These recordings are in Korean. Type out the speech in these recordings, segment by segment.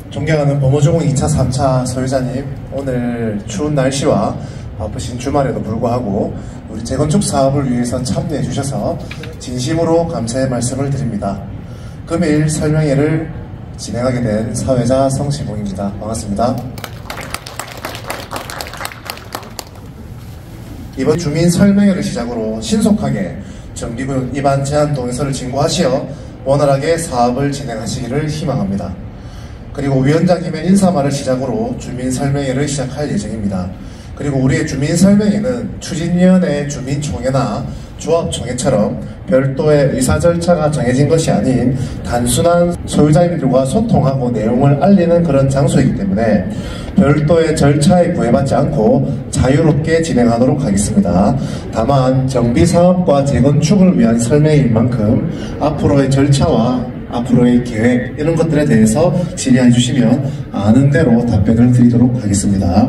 존경하는 범어주공 2차, 3차 소유자님, 오늘 추운 날씨와 바쁘신 주말에도 불구하고 우리 재건축 사업을 위해서 참여해 주셔서 진심으로 감사의 말씀을 드립니다. 금일 설명회를 진행하게 된 사회자 성시봉입니다. 반갑습니다. 이번 주민 설명회를 시작으로 신속하게 정비군 위반 제한 동의서를 진고하시어 원활하게 사업을 진행하시기를 희망합니다. 그리고 위원장님의 인사말을 시작으로 주민 설명회를 시작할 예정입니다. 그리고 우리의 주민 설명회는 추진위원회 주민총회나 조합총회처럼 별도의 의사 절차가 정해진 것이 아닌 단순한 소유자님들과 소통하고 내용을 알리는 그런 장소이기 때문에 별도의 절차에 구애받지 않고 자유롭게 진행하도록 하겠습니다. 다만 정비사업과 재건축을 위한 설명회인 만큼 앞으로의 절차와 앞으로의 계획 이런 것들에 대해서 질의해 주시면 아는 대로 답변을 드리도록 하겠습니다.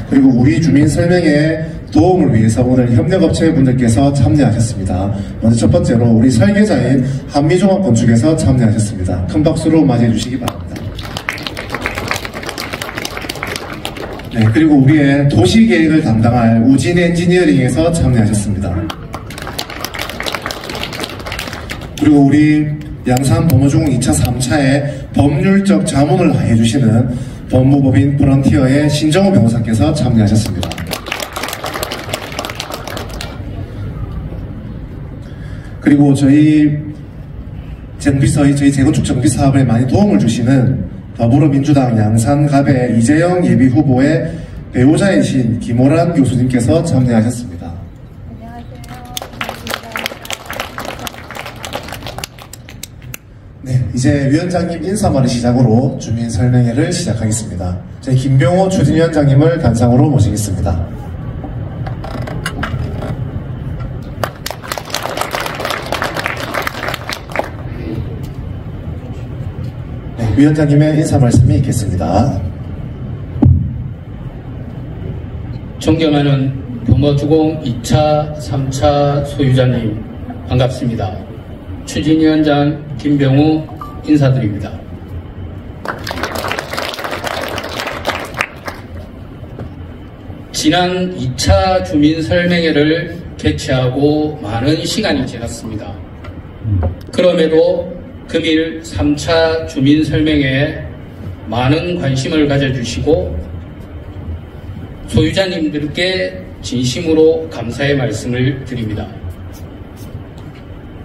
그리고 우리 주민 설명회에 도움을 위해서 오늘 협력업체 분들께서 참여하셨습니다. 먼저 첫 번째로 우리 설계자인 한미종합건축에서 참여하셨습니다. 큰 박수로 맞이해 주시기 바랍니다. 네, 그리고 우리의 도시계획을 담당할 우진 엔지니어링에서 참여하셨습니다. 그리고 우리 양산 범어주공 2차, 3차에 법률적 자문을 해주시는 법무법인 프런티어의 신정호 변호사께서 참여하셨습니다. 그리고 저희 재건축 정비 사업에 많이 도움을 주시는 더불어민주당 양산갑의 이재영 예비후보의 배우자이신 김호란 교수님께서 참여하셨습니다. 네, 이제 위원장님 인사말을 시작으로 주민 설명회를 시작하겠습니다. 저희 김병호 추진위원장님을 단상으로 모시겠습니다. 네, 위원장님의 인사 말씀이 있겠습니다. 존경하는 범어주공 2차, 3차 소유자님 반갑습니다. 추진위원장 김병우 인사드립니다. 지난 2차 주민설명회를 개최하고 많은 시간이 지났습니다. 그럼에도 금일 3차 주민설명회에 많은 관심을 가져주시고 소유자님들께 진심으로 감사의 말씀을 드립니다.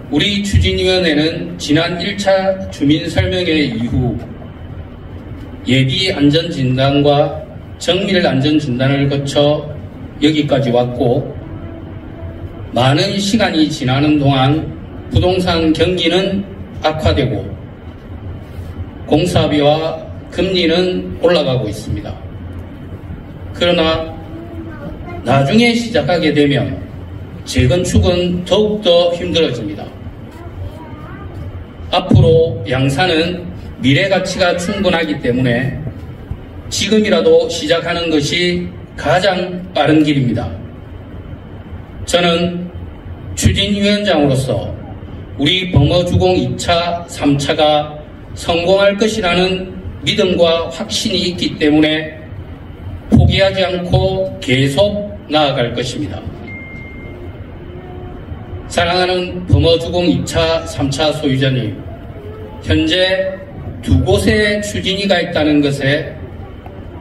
우리 추진위원회는 지난 1차 주민설명회 이후 예비안전진단과 정밀안전진단을 거쳐 여기까지 왔고 많은 시간이 지나는 동안 부동산 경기는 악화되고 공사비와 금리는 올라가고 있습니다. 그러나 나중에 시작하게 되면 재건축은 더욱더 힘들어집니다. 앞으로 양산은 미래 가치가 충분하기 때문에 지금이라도 시작하는 것이 가장 빠른 길입니다. 저는 추진위원장으로서 우리 범어주공 2차, 3차가 성공할 것이라는 믿음과 확신이 있기 때문에 포기하지 않고 계속 나아갈 것입니다. 사랑하는 범어주공 2차, 3차 소유자님, 현재 두 곳에 추진위가 있다는 것에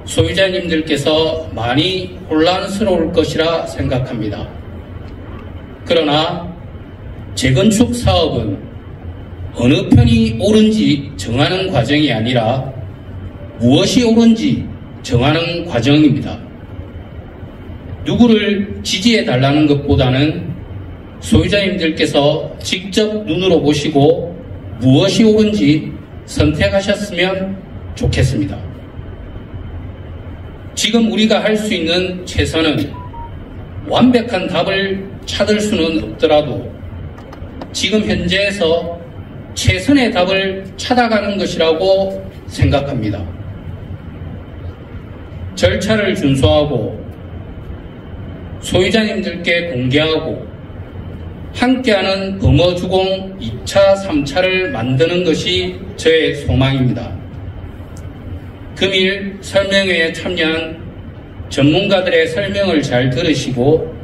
소유자님들께서 많이 혼란스러울 것이라 생각합니다. 그러나 재건축 사업은 어느 편이 옳은지 정하는 과정이 아니라 무엇이 옳은지 정하는 과정입니다. 누구를 지지해달라는 것보다는 소유자님들께서 직접 눈으로 보시고 무엇이 옳은지 선택하셨으면 좋겠습니다. 지금 우리가 할 수 있는 최선은 완벽한 답을 찾을 수는 없더라도 지금 현재에서 최선의 답을 찾아가는 것이라고 생각합니다. 절차를 준수하고 소유자님들께 공개하고 함께하는 범어주공 2차, 3차를 만드는 것이 저의 소망입니다. 금일 설명회에 참여한 전문가들의 설명을 잘 들으시고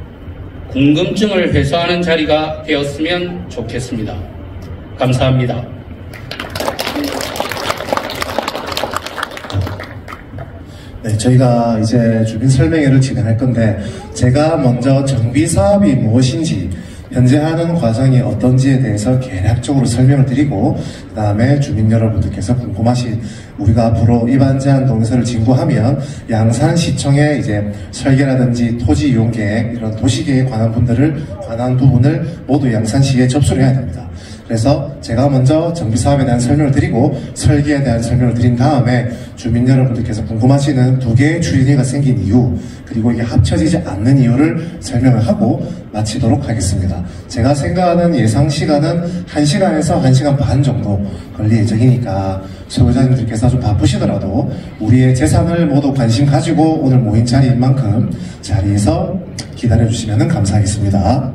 궁금증을 해소하는 자리가 되었으면 좋겠습니다. 감사합니다. 네, 저희가 이제 주민 설명회를 진행할 건데 제가 먼저 정비 사업이 무엇인지 현재 하는 과정이 어떤지에 대해서 개략적으로 설명을 드리고 그 다음에 주민 여러분들께서 궁금하신 우리가 앞으로 입안 제한 동의서를 진구하면 양산시청의 이제 설계라든지 토지 이용 계획 이런 도시계획에 관한 부분을 모두 양산시에 접수를 해야 됩니다. 그래서 제가 먼저 정비사업에 대한 설명을 드리고 설계에 대한 설명을 드린 다음에 주민 여러분들께서 궁금하시는 두 개의 추진위가 생긴 이유 그리고 이게 합쳐지지 않는 이유를 설명을 하고 마치도록 하겠습니다. 제가 생각하는 예상 시간은 1시간에서 1시간 반 정도 걸릴 예정이니까 소유자님들께서 좀 바쁘시더라도 우리의 재산을 모두 관심 가지고 오늘 모인 자리인 만큼 자리에서 기다려주시면 감사하겠습니다.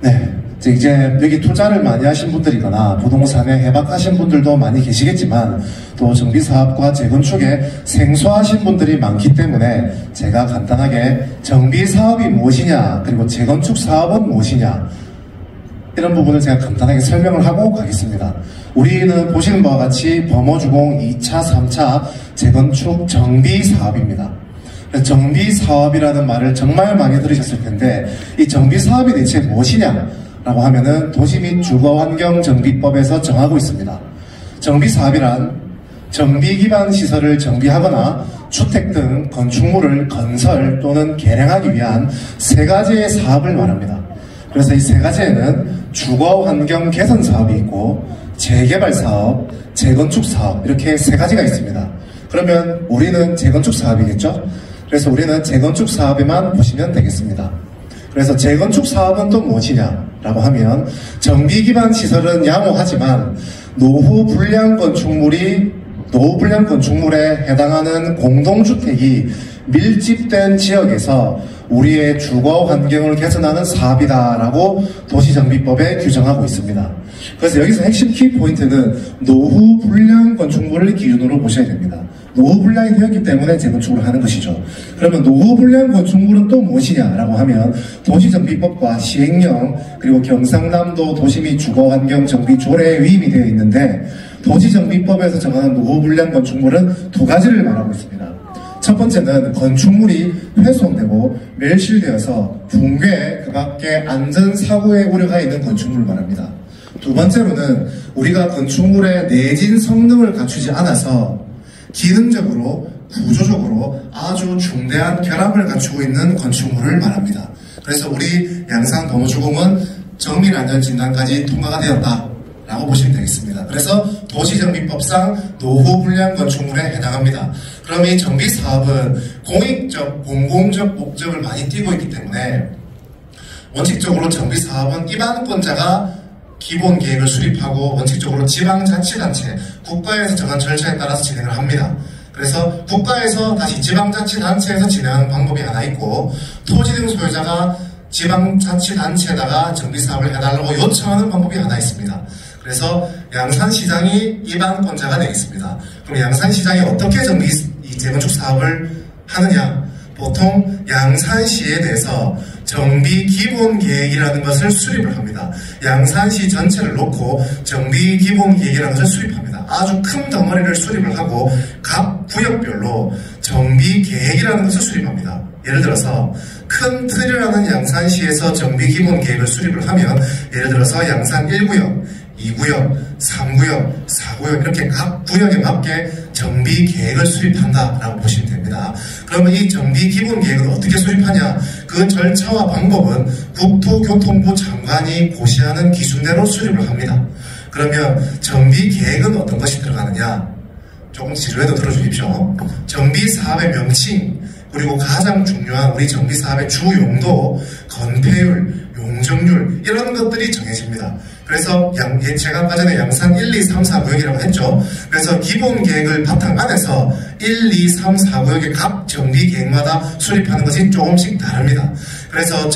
네. 이제 여기 투자를 많이 하신 분들이거나 부동산에 해박하신 분들도 많이 계시겠지만 또 정비사업과 재건축에 생소하신 분들이 많기 때문에 제가 간단하게 정비사업이 무엇이냐 그리고 재건축사업은 무엇이냐 이런 부분을 제가 간단하게 설명을 하고 가겠습니다. 우리는 보시는 바와 같이 범어주공 2차, 3차 재건축 정비사업입니다. 정비사업이라는 말을 정말 많이 들으셨을 텐데 이 정비사업이 대체 무엇이냐 라고 하면은 도시 및 주거환경정비법에서 정하고 있습니다. 정비사업이란 정비 기반 시설을 정비하거나 주택 등 건축물을 건설 또는 개량하기 위한 세 가지의 사업을 말합니다. 그래서 이 세 가지에는 주거환경 개선 사업이 있고 재개발 사업, 재건축 사업 이렇게 세 가지가 있습니다. 그러면 우리는 재건축 사업이겠죠? 그래서 우리는 재건축 사업에만 보시면 되겠습니다. 그래서 재건축 사업은 또 무엇이냐라고 하면 정비 기반 시설은 양호하지만 노후 불량 건축물에 해당하는 공동주택이 밀집된 지역에서 우리의 주거 환경을 개선하는 사업이다라고 도시정비법에 규정하고 있습니다. 그래서 여기서 핵심 키포인트는 노후 불량 건축물을 기준으로 보셔야 됩니다. 노후 불량이 되었기 때문에 재건축을 하는 것이죠. 그러면 노후 불량 건축물은 또 무엇이냐라고 하면 도시정비법과 시행령 그리고 경상남도 도시 및 주거환경정비조례에 위임이 되어 있는데 도시정비법에서 정하는 노후 불량 건축물은 두 가지를 말하고 있습니다. 첫 번째는 건축물이 훼손되고 멸실되어서 붕괴 그 밖에 안전사고의 우려가 있는 건축물을 말합니다. 두 번째로는 우리가 건축물의 내진 성능을 갖추지 않아서 기능적으로 구조적으로 아주 중대한 결함을 갖추고 있는 건축물을 말합니다. 그래서 우리 양산 범어주공은 정밀안전진단까지 통과가 되었다 라고 보시면 되겠습니다. 그래서 도시정비법상 노후 불량 건축물에 해당합니다. 그럼 이 정비사업은 공익적, 공공적 목적을 많이 띠고 있기 때문에 원칙적으로 정비사업은 입안권자가 기본 계획을 수립하고 원칙적으로 지방자치단체, 국가에서 정한 절차에 따라서 진행을 합니다. 그래서 국가에서 다시 지방자치단체에서 진행하는 방법이 하나 있고 토지 등 소유자가 지방자치단체에다가 정비사업을 해달라고 요청하는 방법이 하나 있습니다. 그래서 양산시장이 입안권자가 되겠습니다. 그럼 양산시장이 어떻게 재건축 사업을 하느냐? 보통 양산시에 대해서 정비 기본 계획이라는 것을 수립을 합니다. 양산시 전체를 놓고 정비 기본 계획이라는 것을 수립합니다. 아주 큰 덩어리를 수립을 하고 각 구역별로 정비 계획이라는 것을 수립합니다. 예를 들어서 큰 틀이라는 양산시에서 정비 기본 계획을 수립을 하면 예를 들어서 양산 1구역, 2구역, 3구역, 4구역 이렇게 각 구역에 맞게 정비 계획을 수립한다라고 보시면 됩니다. 그러면 이 정비 기본 계획을 어떻게 수립하냐? 그 절차와 방법은 국토교통부 장관이 고시하는 기준대로 수립을 합니다. 그러면 정비 계획은 어떤 것이 들어가느냐? 조금 지루해도 들어주십시오. 정비 사업의 명칭 그리고 가장 중요한 우리 정비 사업의 주 용도, 건폐율, 용적률 이런 것들이 정해집니다. 그래서 제가 아까 전에 양산 1, 2, 3, 4 구역이라고 했죠. 그래서 기본 계획을 바탕 안에서 1, 2, 3, 4 구역의 각 정비 계획마다 수립하는 것이 조금씩 다릅니다. 그래서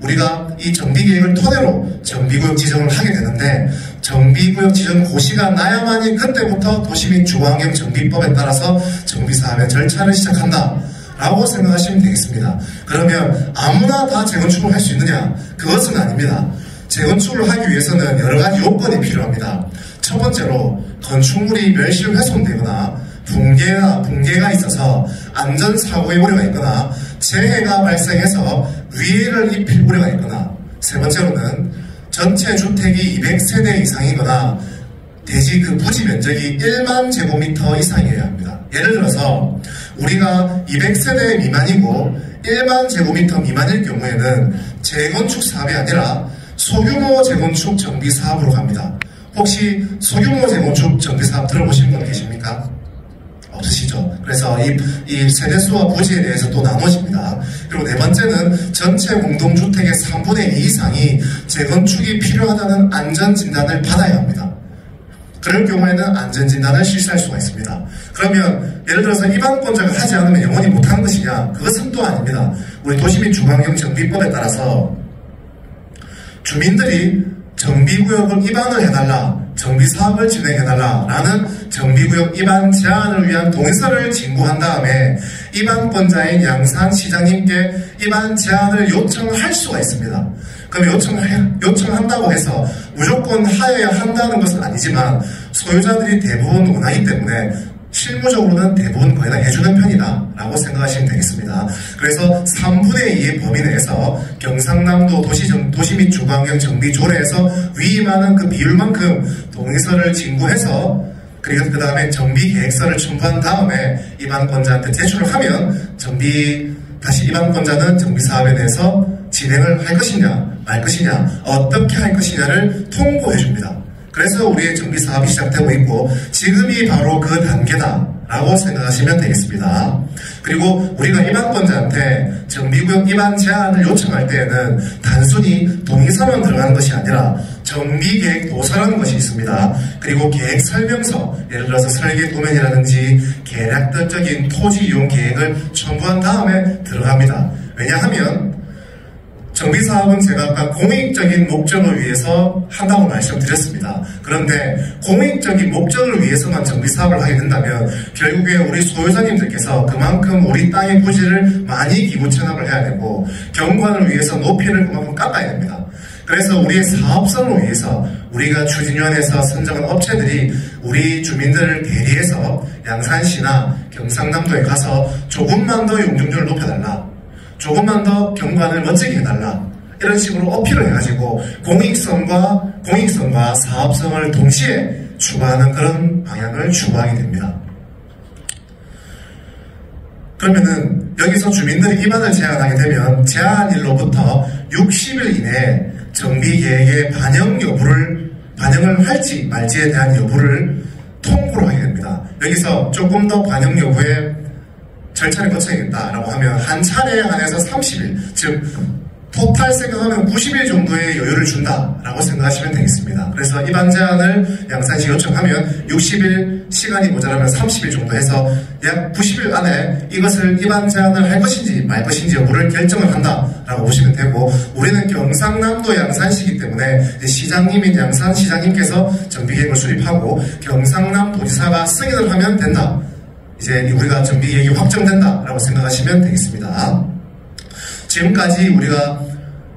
우리가 이 정비 계획을 토대로 정비구역 지정을 하게 되는데, 정비구역 지정 고시가 나야만이 그때부터 도시및 주거환경 정비법에 따라서 정비사업의 절차를 시작한다 라고 생각하시면 되겠습니다. 그러면 아무나 다 재건축을 할 수 있느냐? 그것은 아닙니다. 재건축을 하기 위해서는 여러 가지 요건이 필요합니다. 첫 번째로 건축물이 멸실 훼손되거나 붕괴가 있어서 안전사고의 우려가 있거나 재해가 발생해서 위해를 입힐 우려가 있거나, 세 번째로는 전체 주택이 200세대 이상이거나 대지 그 부지 면적이 1만 제곱미터 이상이어야 합니다. 예를 들어서 우리가 200세대 미만이고 1만 제곱미터 미만일 경우에는 재건축 사업이 아니라 소규모 재건축 정비 사업으로 갑니다. 혹시 소규모 재건축 정비 사업 들어보신 분 계십니까? 없으시죠? 그래서 이 세대수와 부지에 대해서 또 나눠집니다. 그리고 네 번째는 전체 공동주택의 3분의 2 이상이 재건축이 필요하다는 안전진단을 받아야 합니다. 그럴 경우에는 안전진단을 실시할 수가 있습니다. 그러면 예를 들어서 입안권자가 하지 않으면 영원히 못하는 것이냐? 그것은 또 아닙니다. 우리 도시및 주거환경 정비법에 따라서 주민들이 정비구역을 입안을 해달라, 정비사업을 진행해달라 라는 정비구역 입안 제한을 위한 동의서를 진구한 다음에 입안권자인 양산시장님께 입안 제한을 요청할 수가 있습니다. 그럼 요청한다고 해서 무조건 하여야 한다는 것은 아니지만 소유자들이 대부분 원하기 때문에 실무적으로는 대부분 거의 다 해주는 편이다 라고 생각하시면 되겠습니다. 그래서 3분의 2의 범위 내에서 경상남도 도시 및 주거환경 정비 조례에서 위임하는 그 비율만큼 동의서를 진구해서, 그리고 그 다음에 정비 계획서를 첨부한 다음에 입안권자한테 제출을 하면 다시 입안권자는 정비 사업에 대해서 진행을 할 것이냐 말 것이냐, 어떻게 할 것이냐를 통보해 줍니다. 그래서 우리의 정비 사업이 시작되고 있고 지금이 바로 그 단계다 라고 생각하시면 되겠습니다. 그리고 우리가 입안권자한테 정비구역 입안 제한을 요청할 때에는 단순히 동의서만 들어가는 것이 아니라 정비계획 도서라는 것이 있습니다. 그리고 계획 설명서, 예를 들어서 설계 도면이라든지 계략적인 토지 이용 계획을 첨부한 다음에 들어갑니다. 왜냐하면 정비사업은 제가 아까 공익적인 목적을 위해서 한다고 말씀드렸습니다. 그런데 공익적인 목적을 위해서만 정비사업을 하게 된다면 결국에 우리 소유자님들께서 그만큼 우리 땅의 부지를 많이 기부 체납을 해야 되고 경관을 위해서 높이를 그만큼 깎아야 됩니다. 그래서 우리의 사업성을 위해서 우리가 추진위원회에서 선정한 업체들이 우리 주민들을 대리해서 양산시나 경상남도에 가서 조금만 더 용적률을 높여달라, 조금만 더 경관을 멋지게 해달라, 이런 식으로 어필을 해가지고 공익성과 사업성을 동시에 추구하는 그런 방향을 추구하게 됩니다. 그러면은 여기서 주민들이 입안을 제한하게 되면 제한일로부터 60일 이내에 정비계획의 반영을 할지 말지에 대한 여부를 통보를 하게 됩니다. 여기서 조금 더 반영 여부에 절차를 거쳐야겠다라고 하면 한 차례에 한해서 30일, 즉 토탈 생각하면 90일 정도의 여유를 준다라고 생각하시면 되겠습니다. 그래서 입안 제한을 양산시 요청하면 60일, 시간이 모자라면 30일 정도 해서 약 90일 안에 이것을 입안 제한을 할 것인지 말 것인지 여부를 결정을 한다라고 보시면 되고, 우리는 경상남도 양산시이기 때문에 시장님인 양산시장님께서 정비계획을 수립하고 경상남도지사가 승인을 하면 된다. 이제 우리가 정비계획이 확정된다라고 생각하시면 되겠습니다. 지금까지 우리가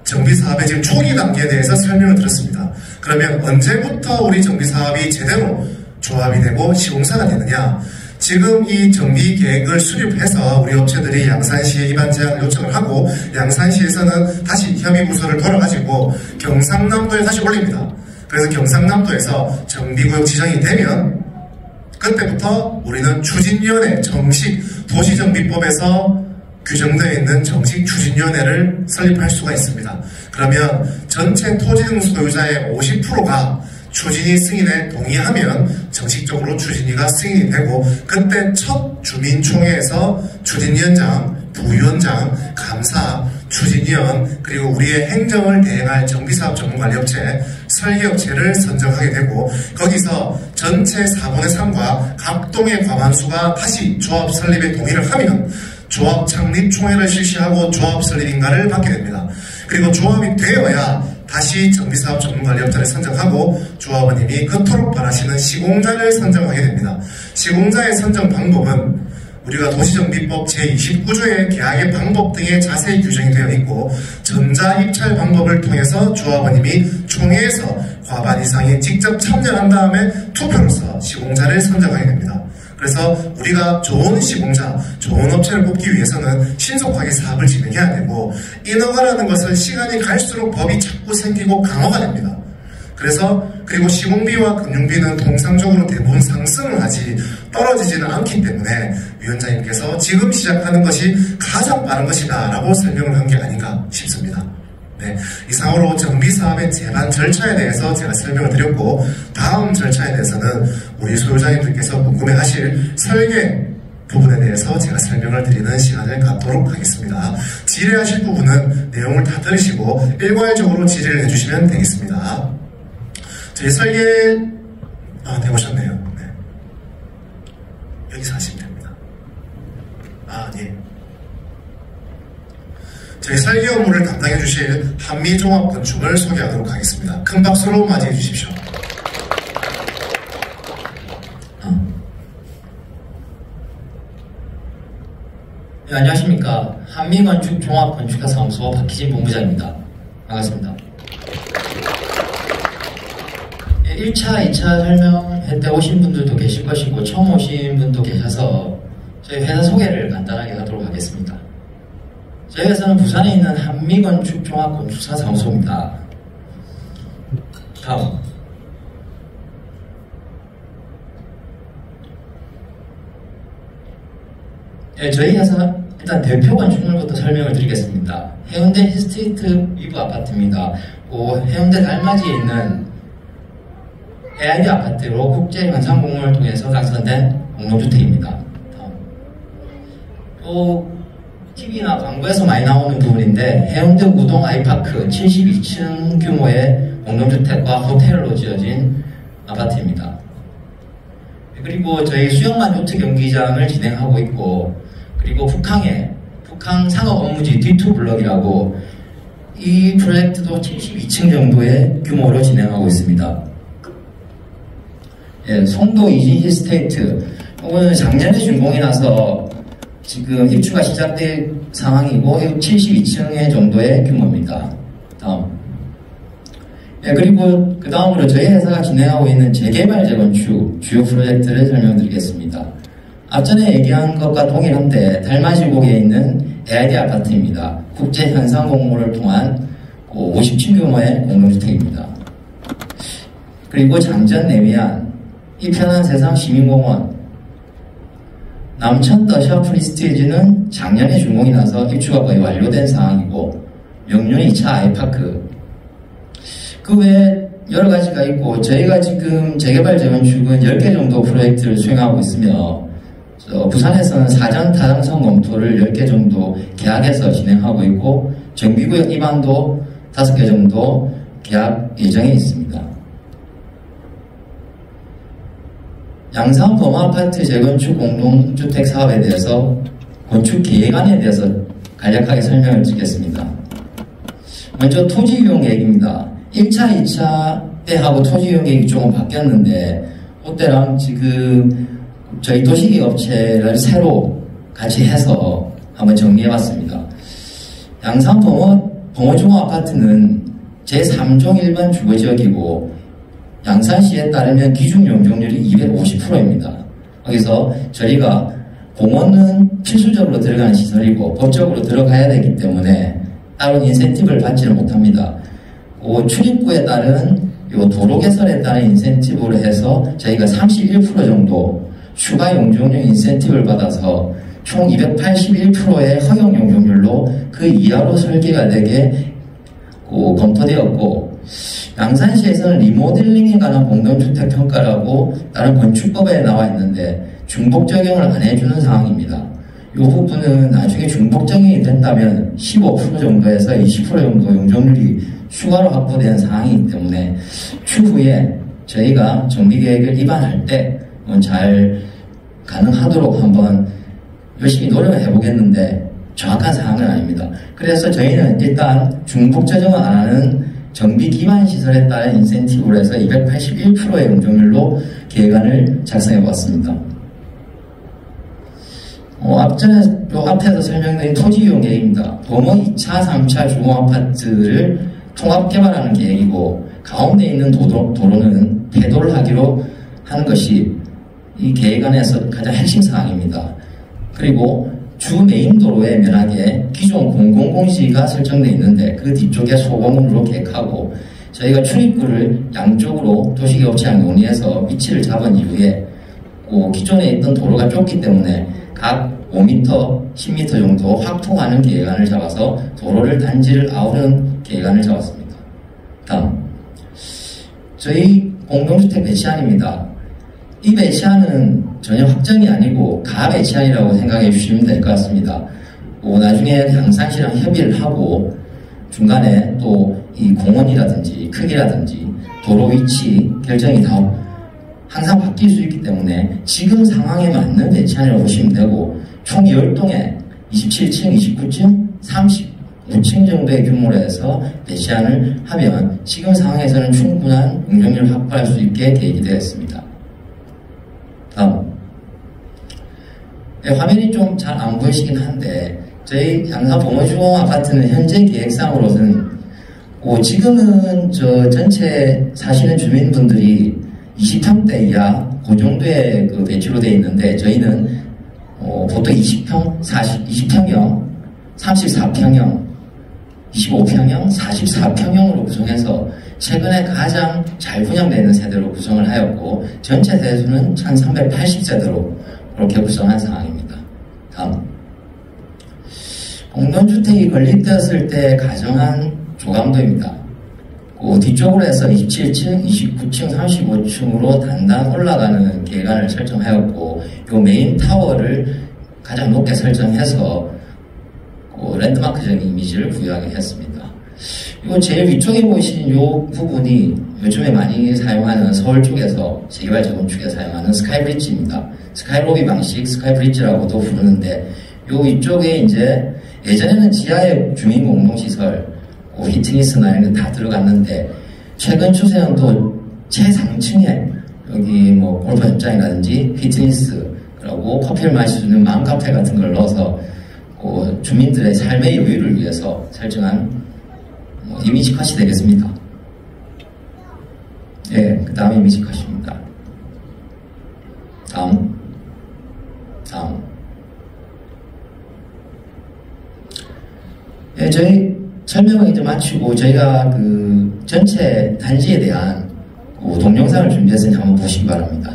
정비사업의 지금 초기 단계에 대해서 설명을 드렸습니다. 그러면 언제부터 우리 정비사업이 제대로 조합이 되고 시공사가 되느냐? 지금 이 정비계획을 수립해서 우리 업체들이 양산시에 입안 제한을 요청을 하고 양산시에서는 다시 협의부서를 돌아가지고 경상남도에 다시 올립니다. 그래서 경상남도에서 정비구역 지정이 되면 그때부터 우리는 추진위원회, 정식 도시정비법에서 규정되어 있는 정식 추진위원회를 설립할 수가 있습니다. 그러면 전체 토지 등 소유자의 50%가 추진위 승인에 동의하면 정식적으로 추진위가 승인이 되고, 그때 첫 주민총회에서 추진위원장 부위원장, 감사, 추진위원, 그리고 우리의 행정을 대행할 정비사업 전문관리업체, 설계업체를 선정하게 되고 거기서 전체 4분의 3과 각 동의 과반수가 다시 조합 설립에 동의를 하면 조합 창립 총회를 실시하고 조합 설립 인가를 받게 됩니다. 그리고 조합이 되어야 다시 정비사업 전문관리업체를 선정하고 조합원님이 그토록 바라시는 시공자를 선정하게 됩니다. 시공자의 선정 방법은 우리가 도시정비법 제29조의 계약의 방법 등에 자세히 규정이 되어 있고 전자입찰 방법을 통해서 조합원님이 총회에서 과반 이상이 직접 참여한 다음에 투표로서 시공자를 선정하게 됩니다. 그래서 우리가 좋은 시공자, 좋은 업체를 뽑기 위해서는 신속하게 사업을 진행해야 되고 인허가라는 것은 시간이 갈수록 법이 자꾸 생기고 강화가 됩니다. 그리고 시공비와 금융비는 통상적으로 대부분 상승을 하지 떨어지지는 않기 때문에 위원장님께서 지금 시작하는 것이 가장 빠른 것이다 라고 설명을 한 게 아닌가 싶습니다. 네, 이상으로 정비사업의 제반 절차에 대해서 제가 설명을 드렸고 다음 절차에 대해서는 우리 소유자님들께서 궁금해하실 설계 부분에 대해서 제가 설명을 드리는 시간을 갖도록 하겠습니다. 질의하실 부분은 내용을 다 들으시고 일괄적으로 질의를 해주시면 되겠습니다. 저희 설계 되오셨네요. 네. 여기서 하시면 됩니다. 네. 저희 설계 업무를 담당해 주실 한미종합건축을 소개하도록 하겠습니다. 큰 박수로 맞이해 주십시오. 네, 안녕하십니까. 한미건축 종합건축사무소 박희진 본부장입니다. 반갑습니다. 1차, 2차 설명회 때 오신 분들도 계실 것이고 처음 오신 분도 계셔서 저희 회사 소개를 간단하게 하도록 하겠습니다. 저희 회사는 부산에 있는 한미건축 종합건축사 사무소입니다. 다음. 네, 저희 회사 일단 대표 건축물부터 설명을 드리겠습니다. 해운대 힐스테이트 위브 아파트입니다. 해운대 달맞이에 있는 AID 아파트로 국제현상공모를 통해서 당선된 공동주택입니다. 또 TV나 광고에서 많이 나오는 부분인데 해운대 우동 아이파크 72층 규모의 공동주택과 호텔로 지어진 아파트입니다. 그리고 저희 수영만 요트 경기장을 진행하고 있고 그리고 북항 상업 업무지 D2 블럭이라고 이 프로젝트도 72층 정도의 규모로 진행하고 있습니다. 예, 송도 이진 힐스테이트 이거는 작년에 준공이 나서 지금 입주가 시작될 상황이고 72층의 정도의 규모입니다. 다음. 예, 그리고 그 다음으로 저희 회사가 진행하고 있는 재개발 재건축 주요 프로젝트를 설명드리겠습니다. 앞전에 얘기한 것과 동일한데 달맞이곡에 있는 AID 아파트입니다. 국제현상공모를 통한 50층 규모의 공동주택입니다. 그리고 장전 내미안 이 편한 세상 시민공원 남천 더샤 프리스티지는 작년에 준공이 나서 입주가 거의 완료된 상황이고 명륜 2차 아이파크 그 외에 여러 가지가 있고 저희가 지금 재개발 재건축은 10개 정도 프로젝트를 수행하고 있으며 부산에서는 사전 타당성 검토를 10개 정도 계약해서 진행하고 있고 정비구역 입안도 5개 정도 계약 예정에 있습니다. 양산 범아파트 재건축 공동주택 사업에 대해서 건축 계획안에 대해서 간략하게 설명을 드리겠습니다. 먼저 토지 이용 계획입니다. 1차, 2차 때하고 토지 이용 계획이 조금 바뀌었는데 그때랑 지금 저희 도시계획업체를 새로 같이 해서 한번 정리해봤습니다. 양산 범어종합아파트는 제3종 일반 주거지역이고 양산시에 따르면 기준 용적률이 250%입니다. 거기서 저희가 공원은 필수적으로 들어가는 시설이고 법적으로 들어가야 되기 때문에 따로 인센티브를 받지를 못합니다. 출입구에 따른 도로 개설에 따른 인센티브를 해서 저희가 31% 정도 추가 용적률 인센티브를 받아서 총 281%의 허용 용적률로 그 이하로 설계가 되게 검토되었고 양산시에서는 리모델링에 관한 공동주택 평가라고 다른 건축법에 나와 있는데 중복 적용을 안 해주는 상황입니다. 이 부분은 나중에 중복정액이 된다면 15% 정도에서 20% 정도 용적률이 추가로 확보되는 상황이기 때문에 추후에 저희가 정비계획을 입안할 때 잘 가능하도록 한번 열심히 노력을 해보겠는데 정확한 사항은 아닙니다. 그래서 저희는 일단 중복 조정을 안 하는 정비 기반 시설에 따른 인센티브로 해서 281%의 용적률로 계획안을 작성해 보았습니다. 앞에서 설명드린 토지 이용 계획입니다. 범어 2차, 3차 주거 아파트를 통합 개발하는 계획이고 가운데 있는 도로는 폐도를 하기로 하는 것이 이 계획안에서 가장 핵심 사항입니다. 그리고 주 메인 도로에 면하게 기존 공공공시가 설정되어 있는데 그 뒤쪽에 소공원으로 계획하고 저희가 출입구를 양쪽으로 도시개업체랑 논의해서 위치를 잡은 이후에 기존에 있던 도로가 좁기 때문에 각 5m, 10m 정도 확통하는 계획안을 잡아서 도로를 단지를 아우르는 계획안을 잡았습니다. 다음, 저희 공동주택 배치안입니다. 이 배치안은 전혀 확정이 아니고 가 배치안이라고 생각해 주시면 될 것 같습니다. 나중에 양산시랑 협의를 하고 중간에 또 이 공원이라든지 크기라든지 도로 위치 결정이 다 항상 바뀔 수 있기 때문에 지금 상황에 맞는 배치안이라고 보시면 되고 총 10동에 27층, 29층, 35층 정도의 규모로 해서 배치안을 하면 지금 상황에서는 충분한 용적률을 확보할 수 있게 계획이 되어 있습니다. 다음, 화면이 좀 잘 안 보이시긴 한데 저희 양산 범어주공 아파트는 현재 계획상으로는 지금은 전체 사시는 주민분들이 20평대 이하 그 정도의 그 배치로 되어 있는데 저희는 보통 20평, 20평형, 34평형, 25평형, 44평형으로 구성해서 최근에 가장 잘 분양되는 세대로 구성을 하였고 전체 세대수는 1380세대로 그렇게 구성한 상황입니다. 다음, 공동주택이 건립되었을 때 가정한 조감도입니다. 뒤쪽으로 해서 27층, 29층, 35층으로 단단 올라가는 계획안을 설정하였고 이 메인 타워를 가장 높게 설정해서 랜드마크적인 이미지를 부여하게 했습니다. 이 제일 위쪽에 보이시는 이 부분이 요즘에 많이 사용하는 서울 쪽에서 재개발 재건축에 사용하는 스카이브리지입니다. 스카이로비 방식 스카이브리지라고도 부르는데 이 위쪽에 이제 예전에는 지하에 주민 공동시설 피트니스나 이런 거 다 들어갔는데 최근 추세는 또 최상층에 여기 골프 연장이라든지 피트니스 그리고 커피를 마실 수 있는 맘카페 같은 걸 넣어서 주민들의 삶의 여유를 위해서 설정한 이미지 컷이 되겠습니다. 예, 그 다음 이미지 컷입니다. 다음. 예, 저희 설명을 이제 마치고 저희가 그 전체 단지에 대한 동영상을 준비했으니 한번 보시기 바랍니다.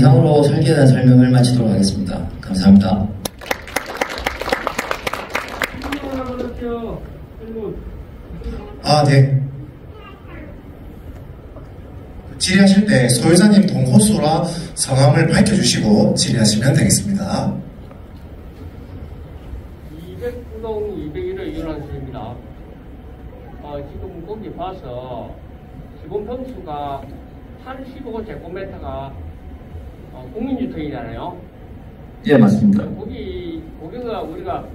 이상으로 설계에 대한 설명을 마치도록 하겠습니다. 감사합니다. 네. 질의하실 때 소유자님 동호수와 성함을 밝혀주시고 질의하시면 되겠습니다. 209동 201의 윤환수입니다. 지금 거기 봐서 기본 평수가 85제곱미터가 국민주택이잖아요. 예, 맞습니다. 거기가 우리가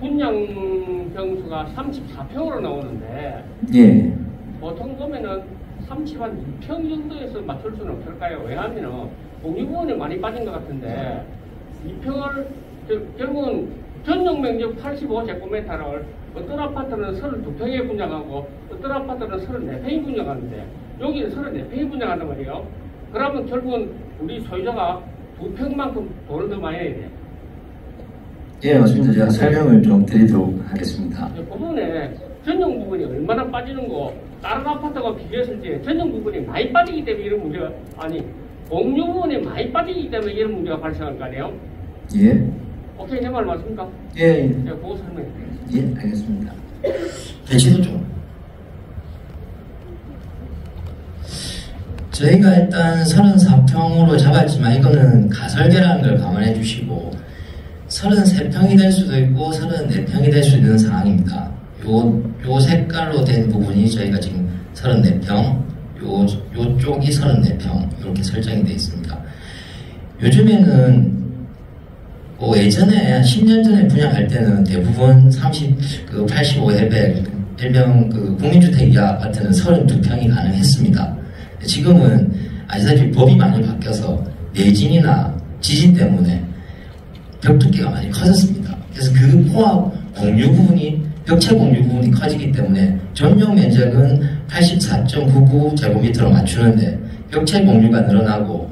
분양 평수가 34평으로 나오는데, 예. 보통 보면은 32평 정도에서 맞출 수는 없을까요? 왜냐하면은 공유부분이 많이 빠진 것 같은데, 2평을, 결국은 전용 면적 85제곱미터를 어떤 아파트는 32평에 분양하고, 어떤 아파트는 34평에 분양하는데, 여기는 34평에 분양한단 말이에요. 그러면 결국은 우리 소유자가 2평만큼 돈을 더 많이 내야 돼요. 예, 맞습니다. 제가 설명을 좀 드리도록 하겠습니다. 그 부분에 전용 부분이 얼마나 빠지는 거, 다른 아파트와 비교했을 때 전용 부분이 많이 빠지기 때문에 이런 문제가, 공유 부분이 많이 빠지기 때문에 이런 문제가 발생할 거 아니에요? 예. 오케이, 내 말 맞습니까? 예. 제가 그거 설명해 드릴게요. 예, 알겠습니다. 배치도 좀. 저희가 일단 34평으로 잡았지만 이거는 가설계라는 걸 감안해 주시고 33평이 될 수도 있고 34평이 될 수 있는 상황입니다. 요 색깔로 된 부분이 저희가 지금 34평, 요쪽이 34평 이렇게 설정이 되어 있습니다. 요즘에는 예전에 10년 전에 분양할 때는 대부분 85회백 일명 국민주택 이하 아파트는 32평이 가능했습니다. 지금은 아시다시피 법이 많이 바뀌어서 내진이나 지진 때문에 벽 두께가 많이 커졌습니다. 그래서 그 포함 공유 부분이 벽체 공유 부분이 커지기 때문에 전용 면적은 84.99제곱미터로 맞추는데 벽체 공유가 늘어나고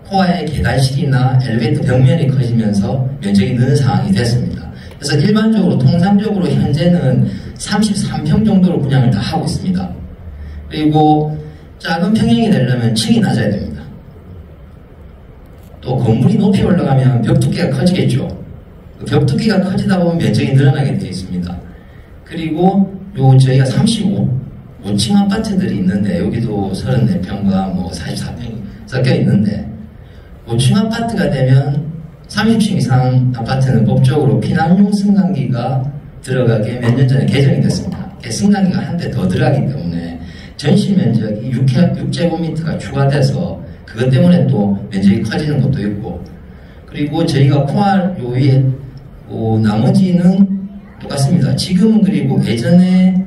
코어의 계단실이나 엘리베이터 벽면이 커지면서 면적이 느는 상황이 됐습니다. 그래서 일반적으로 통상적으로 현재는 33평 정도로 분양을 다 하고 있습니다. 그리고 작은 평형이 되려면 층이 낮아야 됩니다. 또 건물이 높이 올라가면 벽 두께가 커지겠죠. 벽 두께가 커지다 보면 면적이 늘어나게 되어 있습니다. 그리고 저희가 5층 아파트들이 있는데 여기도 34평과 44평이 섞여 있는데 5층 아파트가 되면 30층 이상 아파트는 법적으로 피난용 승강기가 들어가게 몇 년 전에 개정이 됐습니다. 승강기가 한 대 더 들어가기 때문에 전시 면적이 6제곱미터가 추가돼서 그것 때문에 또 면적이 커지는 것도 있고 그리고 저희가 코알 요 위에 나머지는 똑같습니다. 지금 그리고 예전에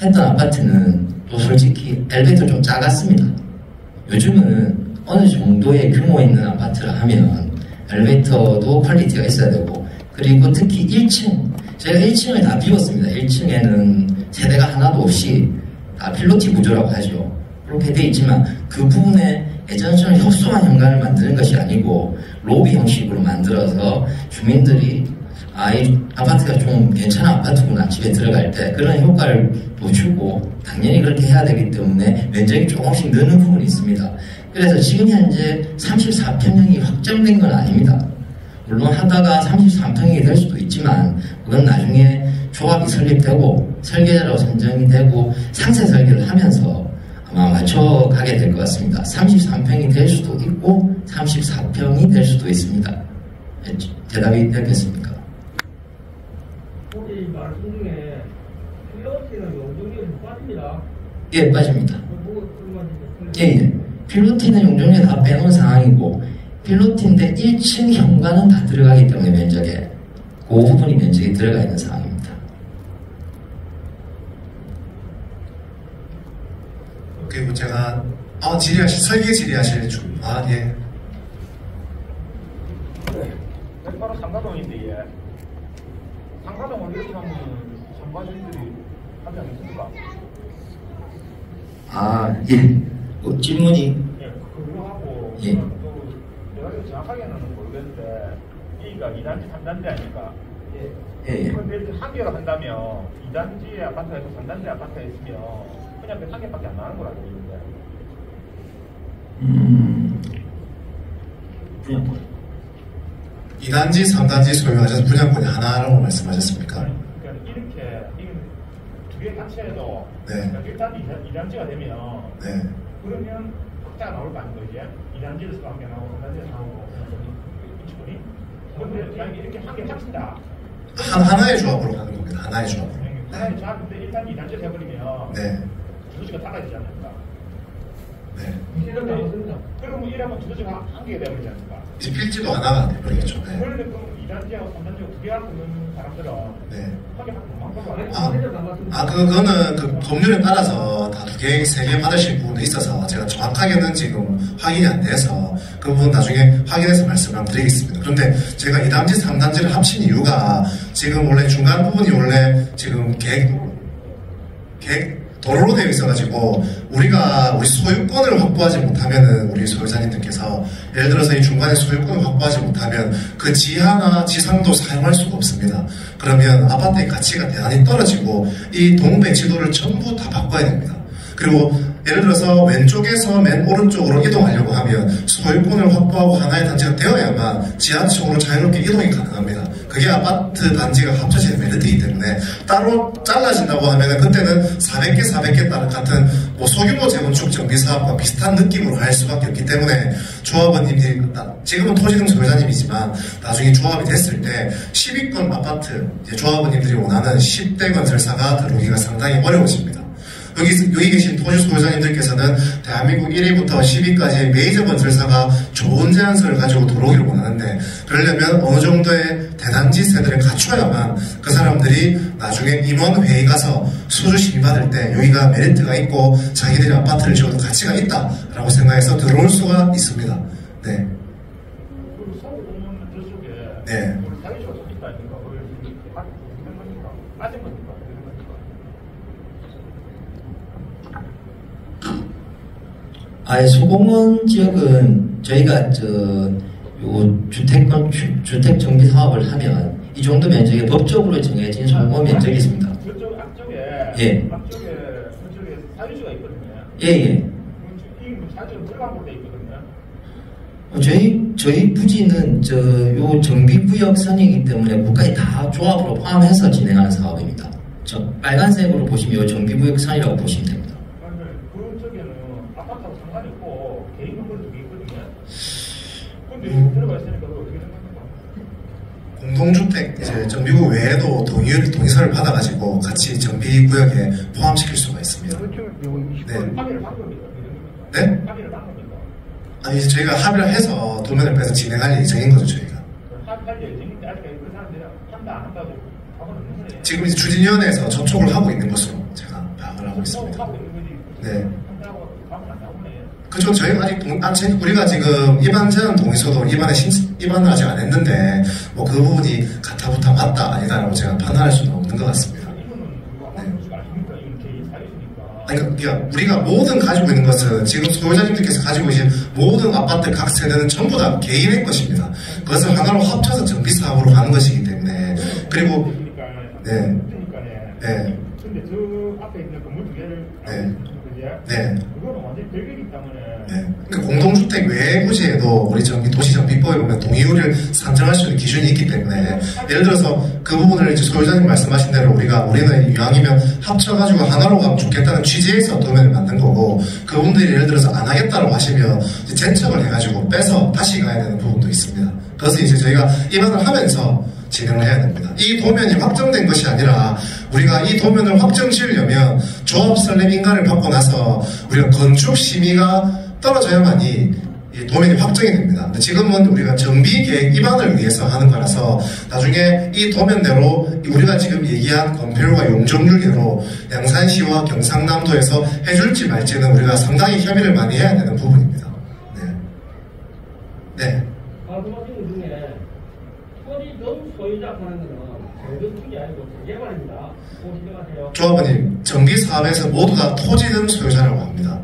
했던 아파트는 또 솔직히 엘리베이터 좀 작았습니다. 요즘은 어느 정도의 규모 있는 아파트를 하면 엘리베이터도 퀄리티가 있어야 되고 그리고 특히 1층 저희가 1층을 다 비웠습니다. 1층에는 세대가 하나도 없이 다 필로티 구조라고 하죠. 그렇게 돼 있지만 그 부분에 예전처럼 협소한 현관을 만드는 것이 아니고 로비 형식으로 만들어서 주민들이 이 아파트가 좀 괜찮은 아파트구나 집에 들어갈 때 그런 효과를 주고 당연히 그렇게 해야 되기 때문에 면적이 조금씩 느는 부분이 있습니다. 그래서 지금 현재 34평형이 확정된 건 아닙니다. 물론 하다가 33평이 될 수도 있지만 그건 나중에 조합이 설립되고 설계자로 선정이 되고 상세 설계를 하면서 아마 맞춰가게 될 것 같습니다. 33평이 될 수도 있고 34평이 될 수도 있습니다. 대답이 되겠습니까? 혹시 말씀 중에 필로티는 용적률이 빠집니다. 예, 빠집니다. 예. 필로티는 용적률 다 빼놓은 상황이고 필로티인데 1층 현관은 다 들어가기 때문에 면적에 그 부분이 면적이 들어가 있는 상황입니다. 그리고 제가 설계 질의하실 줄 예. 바로 상가동인데 상가동을 이렇게 하면 상가주인들이 하지 않겠습니까? 예. 질문이 그거 하고 예. 또 내가 정확하게는 모르겠는데 여기가 2단지 3단지 아닙니까? 예. 그런데 이렇게 한 개로 한다면 2단지 아파트에서 3단지 아파트에 있으면 그냥 한 개밖에 안 나는 걸 알고 있는데 분양권. 2단지, 3단지 소유하셔서 분양권이 하나라고 말씀하셨습니까? 그러니까 이렇게 두 개 같이 해도 네. 1단지, 2단지가 되면 네. 그러면 확자가 나올 거 아닌 거지? 2단지에서 한 개 나오고 3단지에서 나오고 인치권이 그런데 만약에 이렇게 한 개 합친다. 하나의 조합으로 가는 겁니다. 하나의 조합으로. 하나의 조합인데 1단지, 2단지를 해버리면 네. 주소지가 달라지지 않습니까? 네. 그러면 이러면 주소지가 한 개가 되어버리지 않습니까? 이제 필지도 하나가 돼버리겠죠. 네. 그런데 그럼 2단지하고 3단지하고 두 개 갖고 있는 사람들은 네. 하게 하고 도망가고 안 해. 그거는 그 법률에 따라서 다 2개, 3개 받으실 부분도 있어서 제가 정확하게는 지금 확인이 안 돼서 그 부분 나중에 확인해서 말씀을 드리겠습니다. 그런데 제가 2단지, 3단지를 합친 이유가 지금 원래 중간 부분이 원래 지금 도로로 되어 있어가지고 우리 소유권을 확보하지 못하면은 우리 소유자님들께서 예를 들어서 이 중간에 소유권을 확보하지 못하면 그 지하나 지상도 사용할 수가 없습니다. 그러면 아파트의 가치가 대단히 떨어지고 이 동배 지도를 전부 다 바꿔야 됩니다. 그리고 예를 들어서 왼쪽에서 맨 오른쪽으로 이동하려고 하면 소유권을 확보하고 하나의 단지가 되어야만 지하층으로 자유롭게 이동이 가능합니다. 그게 아파트 단지가 합쳐지는 메리트이기 때문에 따로 잘라진다고 하면 그때는 400개 같은 소규모 재건축 정비 사업과 비슷한 느낌으로 할 수밖에 없기 때문에 조합원님들이 지금은 토지등 소유자님이지만 나중에 조합이 됐을 때 10위권 아파트 조합원님들이 원하는 10대 건설사가 들어오기가 상당히 어려워집니다. 여기 계신 토지 소유자님들께서는 대한민국 1위부터 10위까지의 메이저 건설사가 좋은 제안서를 가지고 들어오기를 원하는데 그러려면 어느 정도의 대단지 세대를 갖춰야만 그 사람들이 나중에 임원회의 가서 수주 심의받을 때 여기가 메리트가 있고 자기들이 아파트를 지어도 가치가 있다라고 생각해서 들어올 수가 있습니다. 네. 그리고 서울 공무원 저쪽에 네. 우리 사회주가 좀 있다 아닙니까? 거기 있는 겁니까? 빠진 겁니까? 소공원 지역은 저희가 주택 정비 사업을 하면 이 정도 면적이 법적으로 정해진 소공원 면적이 있습니다. 그쪽 앞쪽에 예. 앞쪽에 그쪽에 사유지가 있거든요. 예예. 이 사유지가 들어간 곳에 있거든요. 저희 부지는 요 정비구역 선이기 때문에 국가에 다 조합으로 포함해서 진행하는 사업입니다. 저 빨간색으로 보시면 요 정비구역 선이라고 보시면 됩니다. 그쪽에는 아파트하고 상관이 없고 개인 건물도 있거든요. 근데 들어가 있으니까 그거 어떻게 생각합니까? 공동주택 이제 정비구 외에도 동의서를 받아가지고 같이 정비구역에 포함시킬 수가 있습니다. 네. 합의를 한 겁니까? 네? 합의를 한 겁니까? 아니 이제 저희가 합의를 해서 도면을 빼서 진행할 예정인 거죠 저희가. 합의할 예정인데 아직 그 사람들이 한다 안 한다고 답은 없는 거예요. 지금 이제 추진위원회에서 접촉을 하고 있는 것으로 제가 파악을 하고 있습니다. 하고 있는 거지. 네. 한다고 답은 안 나오네. 그렇죠. 저희가 아직 우리가 지금 입안 제한 동의서도 입안을 아직 안 했는데 그 부분이 가타부타 맞다 아니다라고 제가 판단할 수는 없는 것 같습니다. 아니, 그러니까 우리가 모든 가지고 있는 것은 지금 소유자님들께서 가지고 계신 모든 아파트 각 세대는 전부 다 개인의 것입니다. 그것을 하나로 합쳐서 정비 사업으로 가는 것이기 때문에 그리고 네. 네. 근데 저 앞에 있는 건물 두 개를 네. 그거는 완전히 별개이기 때문에 네. 그러니까 공동주택 외 부지에도 우리 도시정비법에 보면 동의율을 산정할 수 있는 기준이 있기 때문에 예를 들어서 그 부분을 이제 소유자님 말씀하신 대로 우리는 이왕이면 합쳐가지고 하나로 가면 좋겠다는 취지에서 도면을 만든 거고 그분들이 예를 들어서 안 하겠다고 하시면 이제 재척을 해가지고 빼서 다시 가야 되는 부분도 있습니다. 그래서 이제 저희가 입안을 하면서 진행을 해야 됩니다. 이 도면이 확정된 것이 아니라 우리가 이 도면을 확정 지으려면 조합 설립 인가를 받고 나서 우리가 건축 심의가 떨어져야만이 이 도면이 확정이 됩니다. 근데 지금은 우리가 정비 계획 입안을 위해서 하는 거라서 나중에 이 도면대로 우리가 지금 얘기한 건폐율과 용적률대로 양산시와 경상남도에서 해줄지 말지는 우리가 상당히 협의를 많이 해야 되는 부분입니다. 네. 말씀하신 중에 토지등 소유자 하는 거는 재건축이 아니고 재개발입니다. 보시면하세요. 조합원님, 정비 사업에서 모두 다 토지등 소유자라고 합니다.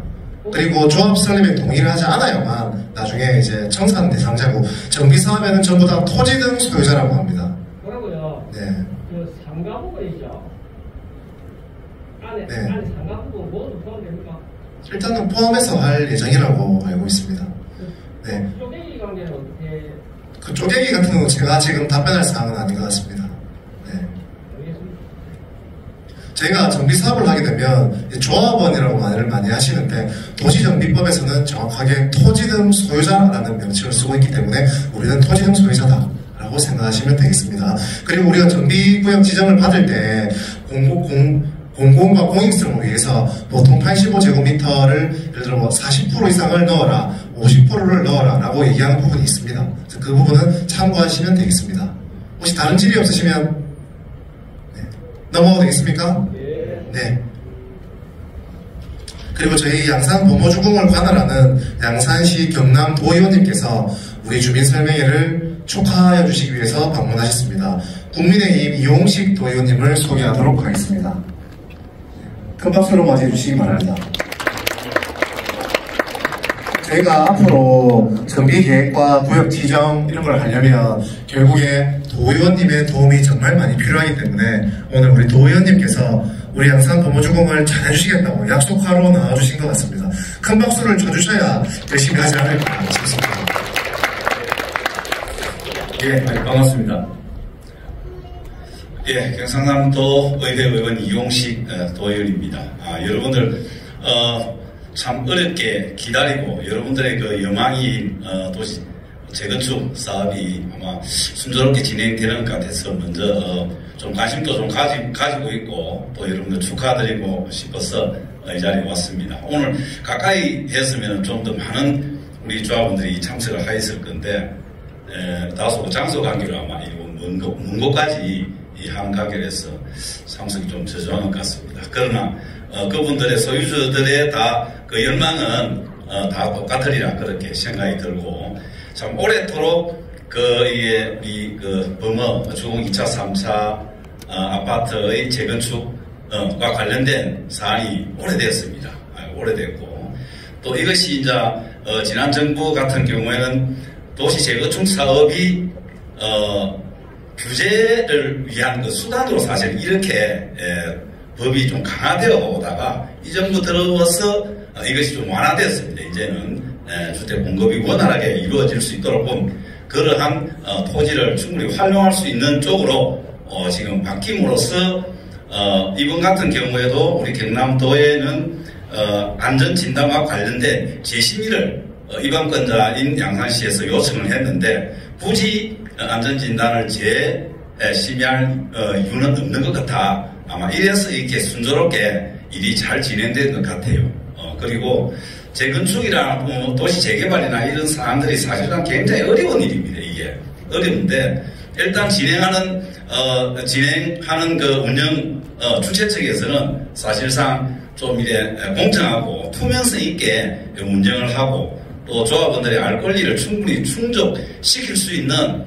그리고 조합 설립에 동의를 하지 않아야만 나중에 이제 청산 대상자고 정비 사업에는 전부 다 토지등 소유자라고 합니다. 뭐라고요? 네. 그 상가 부분이죠. 안에 상가 부분 모두 포함됩니까? 일단은 포함해서 할 예정이라고 알고 있습니다. 네. 쪼개기 관계는 어떻게? 그 쪼개기 같은 거 제가 지금 답변할 사항은 아닌 것 같습니다. 네. 저희가 정비 사업을 하게 되면 조합원이라고 말을 많이 하시는데 도시정비법에서는 정확하게 토지등 소유자라는 명칭을 쓰고 있기 때문에 우리는 토지등 소유자다라고 생각하시면 되겠습니다. 그리고 우리가 정비구역 지정을 받을 때 공공과 공익성을 위해서 보통 85제곱미터를 예를 들어 40% 이상을 넣어라, 50%를 넣어라 라고 얘기하는 부분이 있습니다. 그래서 그 부분은 참고하시면 되겠습니다. 혹시 다른 질의 없으시면 넘어가도 되겠습니까? 네. 그리고 저희 양산 범어주공을 관할하는 양산시 경남도의원님께서 우리 주민 설명회를 축하해 주시기 위해서 방문하셨습니다. 국민의힘 이용식 도의원님을 소개하도록 하겠습니다. 큰 박수로 맞이해 주시기 바랍니다. 저희가 앞으로 정비계획과 구역 지정 이런 걸 하려면 결국에 도의원님의 도움이 정말 많이 필요하기 때문에 오늘 우리 도의원님께서 우리 양산 범어주공을 잘 해주시겠다고 약속하러 나와주신 것 같습니다. 큰 박수를 쳐주셔야 열심히 하지 않을까 싶습니다. 예, 반갑습니다. 예, 경상남도 의회 의원 이용식 도의원입니다. 여러분들 참 어렵게 기다리고 여러분들의 그 여망인 도시 재건축 사업이 아마 순조롭게 진행되는 것 같아서 먼저 좀 관심도 좀 가지고 있고 또 여러분들 축하드리고 싶어서 이 자리에 왔습니다. 오늘 가까이 했으면 좀 더 많은 우리 조합원들이 참석을 하였을 건데 다소 장소 관계로 아마 먼 곳까지 한 가결해서 참석이 좀 저조한 것 같습니다. 그러나 그분들의 소유주들의 다 그 열망은 다 똑같으리라 그렇게 생각이 들고 참 오래도록 우리 범어 주공 2차, 3차 아파트의 재건축과 관련된 사안이 오래됐습니다. 오래됐고 또 이것이 이제 지난 정부 같은 경우에는 도시 재건축 사업이 규제를 위한 그 수단으로 사실 이렇게 법이 좀 강화되어 오다가 이 정부 들어와서 이것이 좀 완화되었습니다. 이제는 주택 공급이 원활하게 이루어질 수 있도록 그러한 토지를 충분히 활용할 수 있는 쪽으로 지금 바뀜으로써 이번 같은 경우에도 우리 경남도에는 안전진단과 관련된 재심의를 입안권자인 양산시에서 요청을 했는데 굳이 안전진단을 재심의할 이유는 없는 것 같아. 아마 이래서 이렇게 순조롭게 일이 잘 진행된 것 같아요. 그리고 재건축이나 도시 재개발이나 이런 사안들이 사실상 굉장히 어려운 일입니다. 이게 어려운데 일단 진행하는 그 운영 주최 측에서는 사실상 좀 이래 공정하고 투명성 있게 운영을 하고 또 조합원들의 알 권리를 충분히 충족시킬 수 있는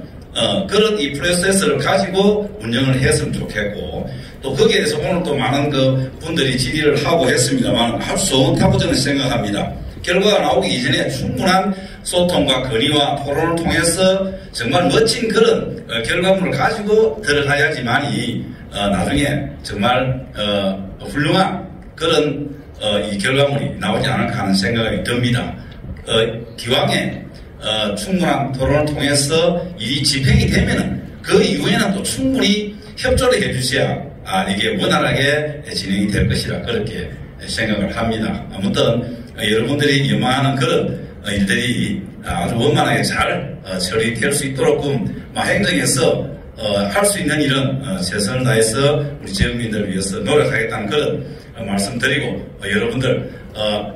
그런 이 프로세스를 가지고 운영을 했으면 좋겠고 또 거기에 대해서 오늘 또 많은 그 분들이 질의를 하고 했습니다만 아주 좋다고 저는 생각합니다. 결과가 나오기 이전에 충분한 소통과 건의와 토론을 통해서 정말 멋진 그런 결과물을 가지고 들어가야지만이 나중에 정말 훌륭한 그런 이 결과물이 나오지 않을까 하는 생각이 듭니다. 기왕에 충분한 토론을 통해서 일이 집행이 되면은 그 이후에는 또 충분히 협조를 해주셔야 이게 원활하게 진행이 될 것이라 그렇게 생각을 합니다. 아무튼 여러분들이 요망하는 그런 일들이 아주 원만하게 잘 처리될 수 있도록 행정에서 할 수 있는 일은 최선을 다해서 우리 지역민들을 위해서 노력하겠다는 그런 말씀드리고 여러분들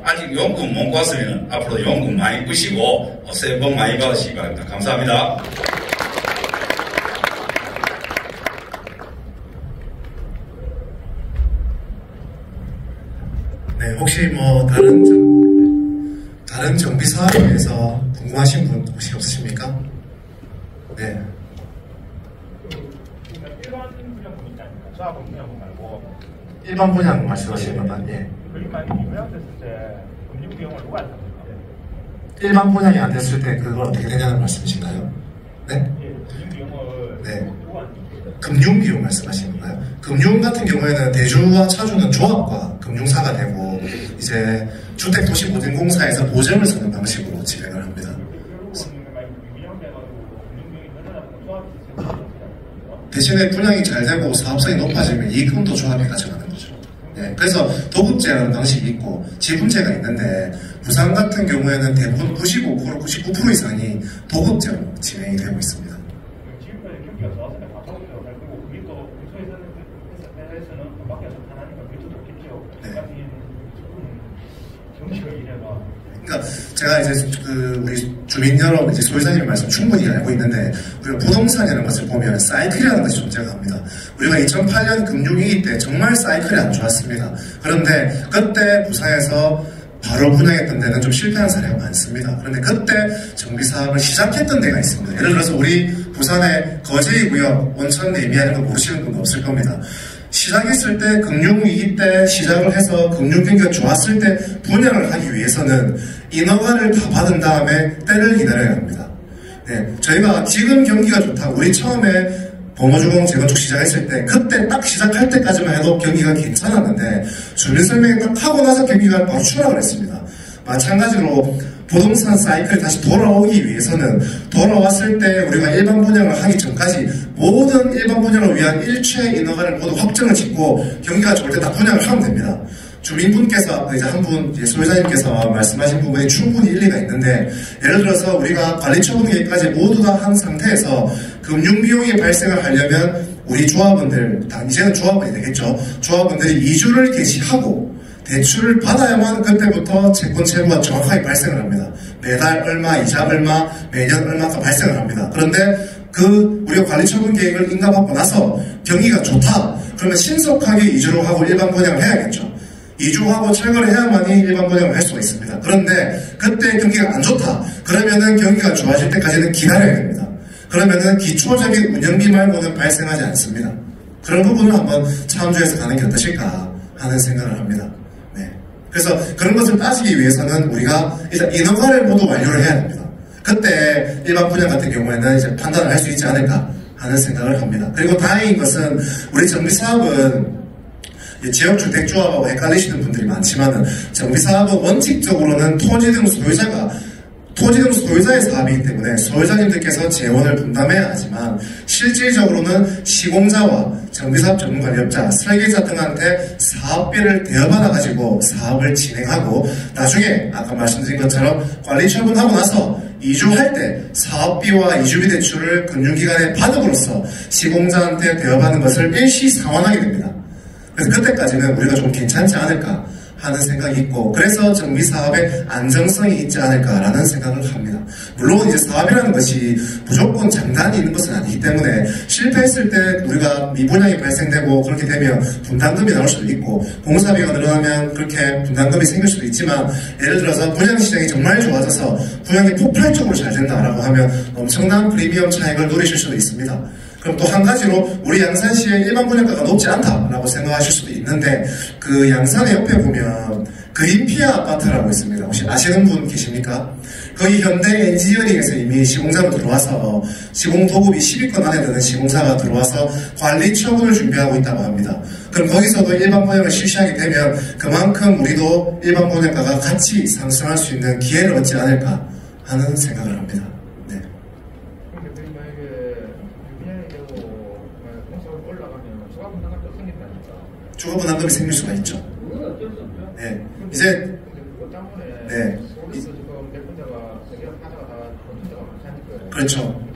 아직 용금 못 구했으면 앞으로 용금 많이 꾸시고 새해 복 많이 받으시기 바랍니다. 감사합니다. 네, 혹시 뭐 다른 정비 사업에 대해서 궁금하신 분 혹시 없으십니까? 네. 일반 분양 있다니까. 조합원 분양 말고. 일반 분양 말씀하시는 건가요? 예. 그게 만약에 요양됐을 때 금융 비용을 누가 합니까? 일반 분양이 안 됐을 때 그걸 어떻게 되냐는 말씀이신가요? 네? 예, 금융 비용을 네. 누가 합니까? 금융 비용 말씀하시는 건가요? 금융 같은 경우에는 대주와 차주는 조합과 금융사가 되고 이제 주택도시보증공사에서 보증을 서는 방식으로 진행을 합니다. 대신에 분양이 잘 되고 사업성이 높아지면 이익금도 조합이 가져가는 거죠. 네, 그래서 도급제라는 방식이 있고 지분제가 있는데 부산 같은 경우에는 대부분 95%, 99% 이상이 도급제로 진행이 되고 있습니다. 지금까지 경기가 좋았을 때 가져오기로 할 거고 그게 또 소에서는 밖에 좋다니까 그게 또 좋겠죠. 네. 경기가 이래가 그러니까 제가 이제 우리 주민 여러분 이제 소유자님 말씀 충분히 알고 있는데 우리가 부동산이라는 것을 보면 사이클이라는 것이 존재가 합니다. 우리가 2008년 금융위기 때 정말 사이클이 안 좋았습니다. 그런데 그때 부산에서 바로 분양했던 데는 좀 실패한 사례가 많습니다. 그런데 그때 정비 사업을 시작했던 데가 있습니다. 예를 들어서 우리 부산의 거제이구역 원천 내미하는 거 모르시는 분도 없을 겁니다. 시작했을 때 금융위기 때 시작을 해서 금융경기가 좋았을 때 분양을 하기 위해서는 인허가를 다 받은 다음에 때를 기다려야 합니다. 네, 저희가 지금 경기가 좋다. 우리 처음에 범어주공 재건축 시작했을 때 그때 딱 시작할 때까지만 해도 경기가 괜찮았는데 주민설명이 딱 하고 나서 경기가 바로 추락을 했습니다. 마찬가지로 부동산 사이클이 다시 돌아오기 위해서는 돌아왔을 때 우리가 일반 분양을 하기 전까지 모든 일반 분양을 위한 일체 인허가를 모두 확정을 짓고 경기가 좋을 때 딱 분양을 하면 됩니다. 주민분께서 이제 한 분 소유자님께서 말씀하신 부분에 충분히 일리가 있는데 예를 들어서 우리가 관리처분계획까지 모두 다 한 상태에서 금융비용이 발생을 하려면 우리 조합원들 이제는 조합원이 되겠죠. 조합원들이 이주를 개시하고 대출을 받아야만 그때부터 채권 채무가 정확하게 발생을 합니다. 매달 얼마, 이자 얼마, 매년 얼마가 발생을 합니다. 그런데 우리가 관리처분 계획을 인가받고 나서 경기가 좋다. 그러면 신속하게 이주를 하고 일반 분양을 해야겠죠. 이주하고 철거를 해야만이 일반 분양을 할 수가 있습니다. 그런데 그때 경기가 안 좋다. 그러면은 경기가 좋아질 때까지는 기다려야 됩니다. 그러면은 기초적인 운영비 말고는 발생하지 않습니다. 그런 부분을 한번 참조해서 가는 게 어떠실까 하는 생각을 합니다. 그래서 그런 것을 따지기 위해서는 우리가 일단 인허가를 모두 완료를 해야 됩니다. 그때 일반 분양 같은 경우에는 이제 판단을 할 수 있지 않을까 하는 생각을 합니다. 그리고 다행인 것은 우리 정비사업은 지역주택조합하고 헷갈리시는 분들이 많지만은 정비사업은 원칙적으로는 토지 등 소유자의 사업이기 때문에 소유자님들께서 재원을 분담해야 하지만 실질적으로는 시공자와 정비사업 전문관리업자, 설계자 등한테 사업비를 대여받아가지고 사업을 진행하고 나중에 아까 말씀드린 것처럼 관리처분하고 나서 이주할 때 사업비와 이주비 대출을 금융기관에 받음으로써 시공자한테 대여받는 것을 일시 상환하게 됩니다. 그래서 그때까지는 우리가 좀 괜찮지 않을까 하는 생각이 있고 그래서 정비사업의 안정성이 있지 않을까라는 생각을 합니다. 물론 이제 사업이라는 것이 무조건 장단이 있는 것은 아니기 때문에 실패했을 때 우리가 미분양이 발생되고 그렇게 되면 분담금이 나올 수도 있고 공사비가 늘어나면 그렇게 분담금이 생길 수도 있지만 예를 들어서 분양시장이 정말 좋아져서 분양이 폭발적으로 잘 된다라고 하면 엄청난 프리미엄 차익을 누리실 수도 있습니다. 그럼 또 한 가지로 우리 양산시의 일반 분양가가 높지 않다라고 생각하실 수도 있는데 그 양산의 옆에 보면 그린피아 아파트라고 있습니다. 혹시 아시는 분 계십니까? 거기 현대 엔지니어링에서 이미 시공사로 들어와서 시공 도급이 10위권 안에 드는 시공사가 들어와서 관리 처분을 준비하고 있다고 합니다. 그럼 거기서도 일반 분양을 실시하게 되면 그만큼 우리도 일반 분양가가 같이 상승할 수 있는 기회를 얻지 않을까 하는 생각을 합니다. 추가분담금이 생길 수가 있죠. 네, 이제 네, 그렇죠.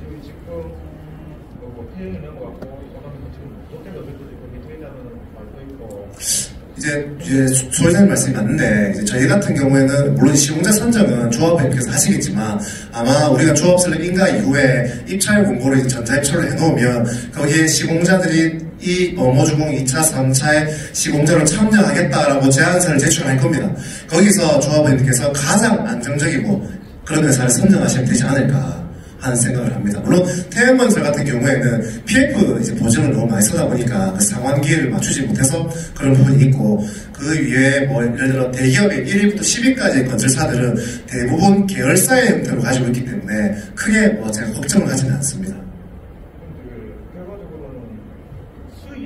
이제 소유자님 말씀이 맞는데 이제 저희 같은 경우에는 물론 시공자 선정은 조합원님께서 하시겠지만 아마 우리가 조합설립 인가 이후에 입찰 공고를 이제 전자입찰을 해놓으면 거기에 시공자들이 이 범어주공 2차, 3차에 시공자로 참여하겠다라고 제안서를 제출할 겁니다. 거기서 조합원님께서 가장 안정적이고 그런 회사를 선정하시면 되지 않을까 하는 생각을 합니다. 물론 태연건설 같은 경우에는 PF 이제 보증을 너무 많이 쓰다 보니까 그 상환기회를 맞추지 못해서 그런 부분이 있고 그 위에 뭐 예를 들어 대기업의 1위부터 10위까지의 건설사들은 대부분 계열사의 형태로 가지고 있기 때문에 크게 뭐 제가 걱정을 하지는 않습니다.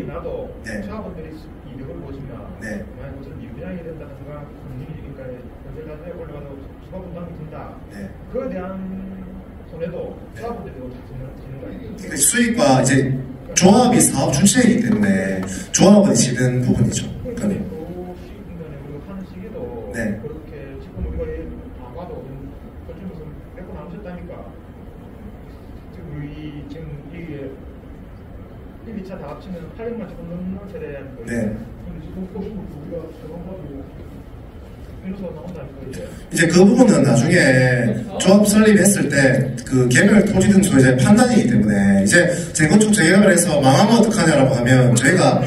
나도 네. 조합원들이 이득을 보시면 네. 만약 무슨 미분양이 된다든가 금융위기니까 건설사에 올라가서 추가 분담이 든다. 네. 그에 대한 손해도 조합원들이 지는 거 아니에요? 수익과 이제 조합이 사업 주체이기 때문에 조합은 지는 부분이죠. 그러니까. 하는 시기도 네. 그렇게 지금 우리가 다 봐도 거치면서 몇 번 남으셨다니까 지금 이게 1, 2차 다 합치면 800만 조금 넘는 세대라는 거예요. 네. 지금 우리가 저번 가지고 변호사 나온다는 거예요. 이제 그 부분은 나중에 조합 설립했을 때 그 개별 토지 등 소유자의 판단이기 때문에 이제 재건축 재개발해서 망하면 어떡하냐라고 하면 저희가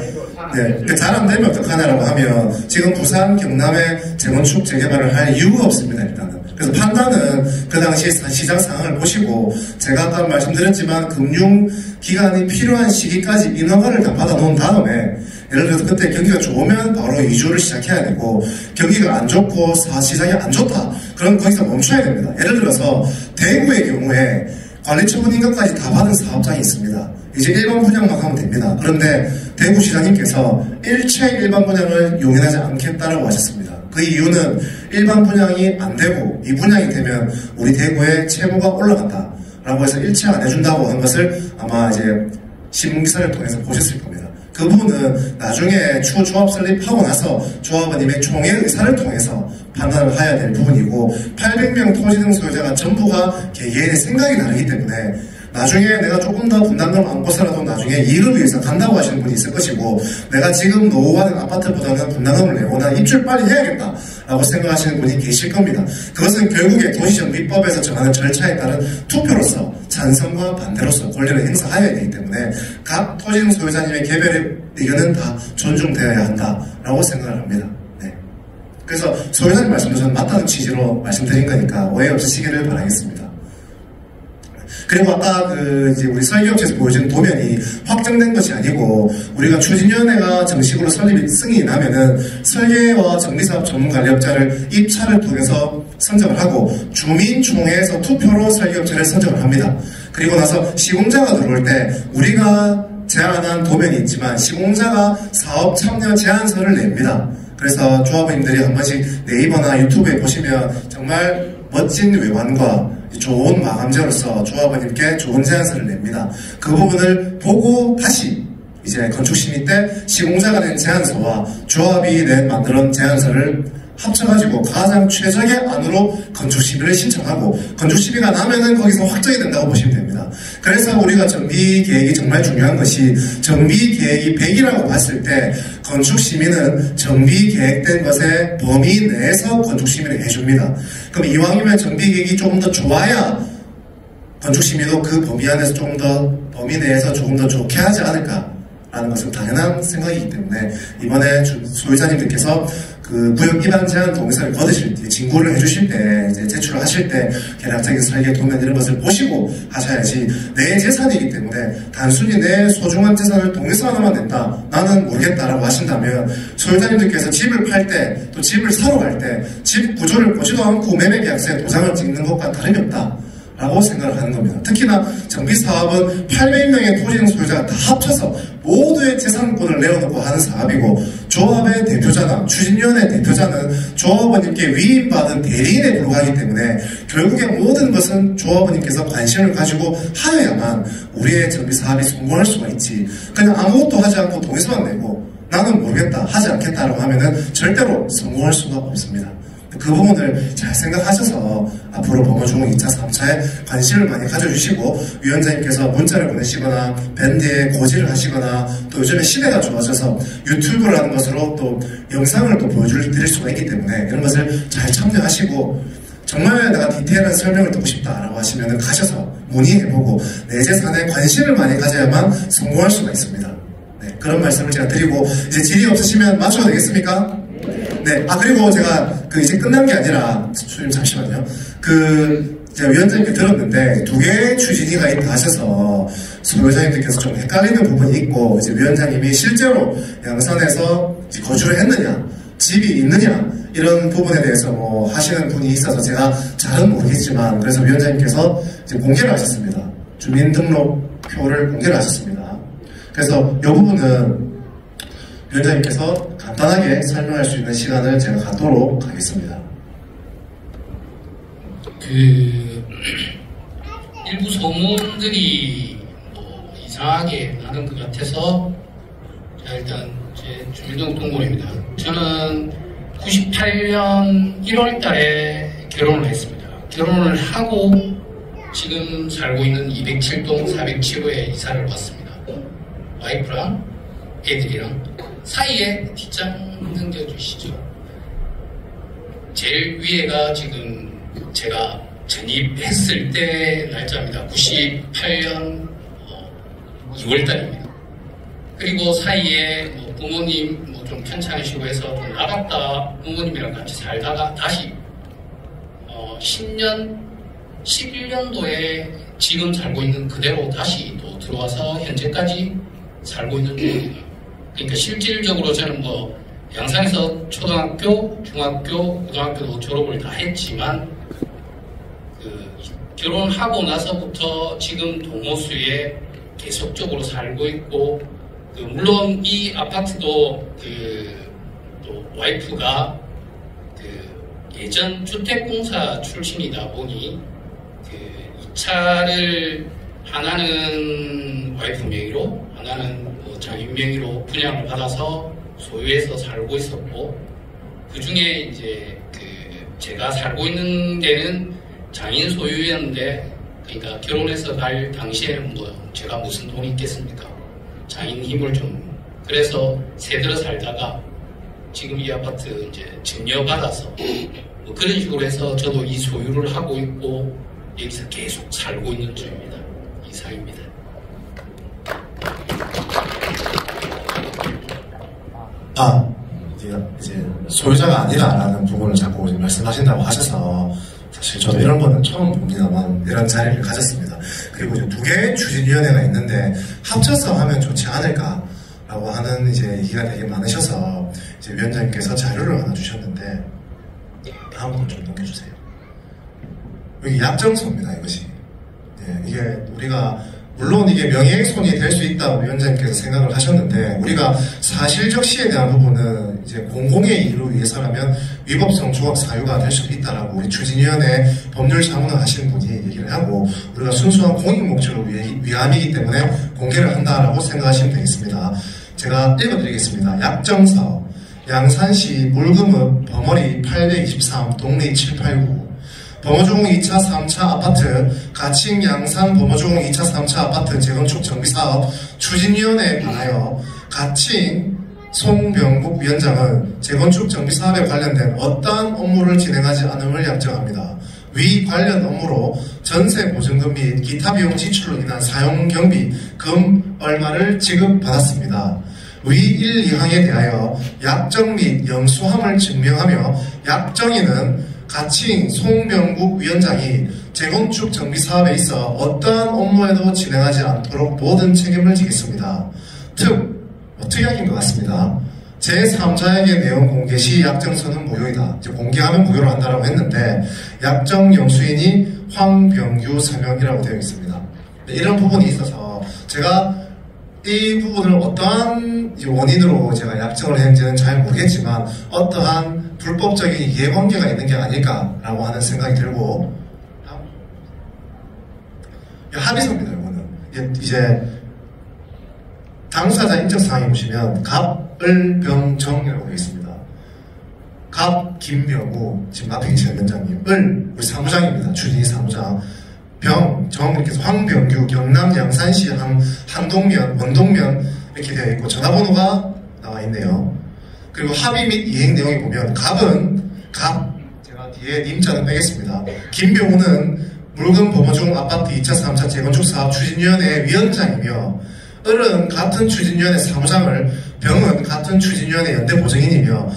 잘 안 되면 어떡하냐라고 하면 지금 부산 경남에 재건축 재개발을 할 이유가 없습니다. 일단은. 그래서 판단은 그 당시 시장 상황을 보시고 제가 아까 말씀드렸지만 금융기관이 필요한 시기까지 인허가를 다 받아놓은 다음에 예를 들어서 그때 경기가 좋으면 바로 이주를 시작해야 되고 경기가 안 좋고 시장이 안 좋다 그럼 거기서 멈춰야 됩니다. 예를 들어서 대구의 경우에 관리처분 인가까지 다 받은 사업장이 있습니다. 이제 일반 분양만 하면 됩니다. 그런데 대구시장님께서 일체 일반 분양을 용인하지 않겠다라고 하셨습니다. 그 이유는 일반 분양이 안 되고 이 분양이 되면 우리 대구의 채무가 올라간다 라고 해서 일체 안 해준다고 한 것을 아마 이제 신문기사를 통해서 보셨을 겁니다. 그 부분은 나중에 추후 조합 설립하고 나서 조합원님의 총회 의사를 통해서 판단을 해야 될 부분이고 800명 토지 등 소유자가 전부가 개개인의 생각이 다르기 때문에 나중에 내가 조금 더 분담금을 안고서라도 나중에 이익을 위해서 간다고 하시는 분이 있을 것이고 내가 지금 노후하는 아파트보다는 분담금을 내고 난 입주를 빨리 해야겠다 라고 생각하시는 분이 계실 겁니다. 그것은 결국에 도시정비법에서 정하는 절차에 따른 투표로서 찬성과 반대로서 권리를 행사해야 되기 때문에 각 토지등 소유자님의 개별의 의견은 다 존중되어야 한다라고 생각을 합니다. 네. 그래서 소유자님 말씀도 저는 맞다는 취지로 말씀드린 거니까 오해 없으시기를 바라겠습니다. 그리고 아까 이제 우리 설계업체에서 보여준 도면이 확정된 것이 아니고 우리가 추진위원회가 정식으로 승인이 나면은 설계와 정비사업 전문관리업자를 입찰을 통해서 선정을 하고 주민총회에서 투표로 설계업체를 선정을 합니다. 그리고 나서 시공자가 들어올 때 우리가 제안한 도면이 있지만 시공자가 사업 참여 제안서를 냅니다. 그래서 조합원님들이 한 번씩 네이버나 유튜브에 보시면 정말 멋진 외관과 좋은 마감재로서 조합원님께 좋은 제안서를 냅니다. 그 부분을 보고 다시 이제 건축심의 때 시공자가 낸 제안서와 조합이 만들어낸 제안서를 합쳐가지고 가장 최적의 안으로 건축심의를 신청하고 건축심의가 나면은 거기서 확정이 된다고 보시면 됩니다. 그래서 우리가 정비계획이 정말 중요한 것이 정비계획이 100이라고 봤을 때 건축심의는 정비계획된 것의 범위 내에서 건축심의를 해줍니다. 그럼 이왕이면 정비계획이 조금 더 좋아야 건축심의도 그 범위 안에서 조금 더 범위 내에서 조금 더 좋게 하지 않을까 라는 것은 당연한 생각이기 때문에 이번에 소유자님들께서 그 구역 입안 제한 동의서를 거두실 때, 진구를 해주실 때, 이제 제출을 하실 때, 계략적인 설계 도면 이런 것을 보시고 하셔야지, 내 재산이기 때문에 단순히 내 소중한 재산을 동의서 하나만 낸다, 나는 모르겠다라고 하신다면, 소유자님들께서 집을 팔 때, 또 집을 사러 갈 때, 집 구조를 보지도 않고 매매계약서에 도장을 찍는 것과 다름이 없다. 라고 생각을 하는 겁니다. 특히나 정비사업은 800명의 토지등 소유자가 다 합쳐서 모두의 재산권을 내어놓고 하는 사업이고 조합의 대표자나 추진위원회 대표자는 조합원님께 위임받은 대리인에 불과하기 때문에 결국에 모든 것은 조합원님께서 관심을 가지고 하여야만 우리의 정비사업이 성공할 수가 있지 그냥 아무것도 하지 않고 동의서만 내고 나는 모르겠다 하지 않겠다라고 하면은 절대로 성공할 수가 없습니다. 그 부분을 잘 생각하셔서 앞으로 범어주공 2차, 3차에 관심을 많이 가져주시고 위원장님께서 문자를 보내시거나 밴드에 고지를 하시거나 또 요즘에 시대가 좋아져서 유튜브를 하는 것으로 또 영상을 또 보여드릴 수가 있기 때문에 이런 것을 잘 참여하시고 정말 내가 디테일한 설명을 듣고 싶다라고 하시면 가셔서 문의해보고 내 재산에 관심을 많이 가져야만 성공할 수가 있습니다. 네, 그런 말씀을 제가 드리고 이제 질의 없으시면 마쳐도 되겠습니까? 네, 그리고 제가 이제 끝난 게 아니라, 잠시만요. 제가 위원장님께 들었는데, 2개의 추진위가 있다 하셔서, 소유자님들께서 좀 헷갈리는 부분이 있고, 이제 위원장님이 실제로 양산에서 거주를 했느냐, 집이 있느냐, 이런 부분에 대해서 하시는 분이 있어서 제가 잘은 모르겠지만, 그래서 위원장님께서 이제 공개를 하셨습니다. 주민등록표를 공개를 하셨습니다. 그래서 이 부분은 위원장님께서 간단하게 설명할 수 있는 시간을 제가 갖도록 하겠습니다. 일부 소문들이 이상하게 나는 것 같아서 자, 일단 제 주민등록번호입니다. 저는 98년 1월 달에 결혼을 했습니다. 결혼을 하고 지금 살고 있는 207동 407호에 이사를 왔습니다. 와이프랑 애들이랑 사이에 뒷장 넘겨주시죠. 제일 위에가 지금 제가 전입했을 때 날짜입니다. 98년 2월달입니다. 그리고 사이에 뭐 부모님 뭐 좀 편찮으시고 해서 좀 나갔다 부모님이랑 같이 살다가 다시 11년도에 지금 살고 있는 그대로 다시 또 들어와서 현재까지 살고 있는 중입니다. 그러니까 실질적으로 저는 뭐 양산에서 초등학교, 중학교, 고등학교도 졸업을 다 했지만 결혼하고 나서부터 지금 동호수에 계속적으로 살고 있고 물론 이 아파트도 또 와이프가 예전 주택공사 출신이다 보니 이차를 하나는 와이프 명의로 하나는 뭐 장인 명의로 분양을 받아서 소유해서 살고 있었고 그 중에 이제 제가 살고 있는 데는 장인 소유였는데 그러니까 결혼해서 갈 당시에는 뭐 제가 무슨 돈이 있겠습니까? 장인 힘을 좀 그래서 새들어 살다가 지금 이 아파트 이제 증여받아서 뭐 그런 식으로 해서 저도 이 소유를 하고 있고 여기서 계속 살고 있는 중입니다. 이상입니다. 이제 소유자가 아니라라는 부분을 자꾸 말씀하신다고 하셔서 사실 저도 이런 거는 처음 봅니다만 이런 자리를 가졌습니다. 그리고 이제 두 개의 추진위원회가 있는데 합쳐서 하면 좋지 않을까라고 하는 이제 얘기가 되게 많으셔서 이제 위원장님께서 자료를 하나 주셨는데 다음으로 좀 넘겨주세요. 여기 약정서입니다. 이것이 이게 우리가 물론 이게 명예훼손이 될 수 있다고 위원장님께서 생각을 하셨는데 우리가 사실적시에 대한 부분은 이제 공공의 이익을 위해서라면 위법성 조각 사유가 될 수도 있다라고 우리 추진위원회 법률 자문을 하시는 분이 얘기를 하고 우리가 순수한 공익 목적을 위함이기 때문에 공개를 한다라고 생각하시면 되겠습니다. 제가 읽어드리겠습니다. 약정서 양산시 물금읍 범어리 823 동리 789 범어주공 2차 3차 아파트 가칭 양산 범어주공 2차 3차 아파트 재건축 정비사업 추진위원회에 관하여 가칭 송병국 위원장은 재건축 정비사업에 관련된 어떠한 업무를 진행하지 않음을 약정합니다. 위 관련 업무로 전세 보증금 및 기타 비용 지출로 인한 사용 경비 금 얼마를 지급받았습니다. 위 1, 2항에 대하여 약정 및 영수함을 증명하며 약정인은 가칭 송병국 위원장이 재건축 정비 사업에 있어 어떠한 업무에도 진행하지 않도록 모든 책임을 지겠습니다. 특약인 것 같습니다. 제3자에게 내용 공개 시 약정서는 무효이다. 이제 공개하면 무효로 한다라고 했는데 약정 영수인이 황병규 3명이라고 되어 있습니다. 이런 부분이 있어서 제가 이 부분을 어떠한 원인으로 제가 약정을 했는지는 잘 모르겠지만 어떠한 불법적인 이해관계가 있는 게 아닐까라고 하는 생각이 들고 합의서입니다. 이거는 이제 당사자 인적사항에 보시면 갑을병정이라고 되어 있습니다. 갑 김병우 지금 앞에 계시는 위원장님 우리 사무장입니다. 추진위 사무장 정 이렇게 해서 황병규 경남 양산시 한동면 원동면 이렇게 되어 있고 전화번호가 나와 있네요. 그리고 합의 및 이행 내용에 보면 갑은 제가 뒤에 님자는 빼겠습니다. 김병우는 물금 범어중 아파트 2차 3차 재건축 사업 추진위원회 위원장이며 을은 같은 추진위원회 사무장을 병은 같은 추진위원회 연대 보증인이며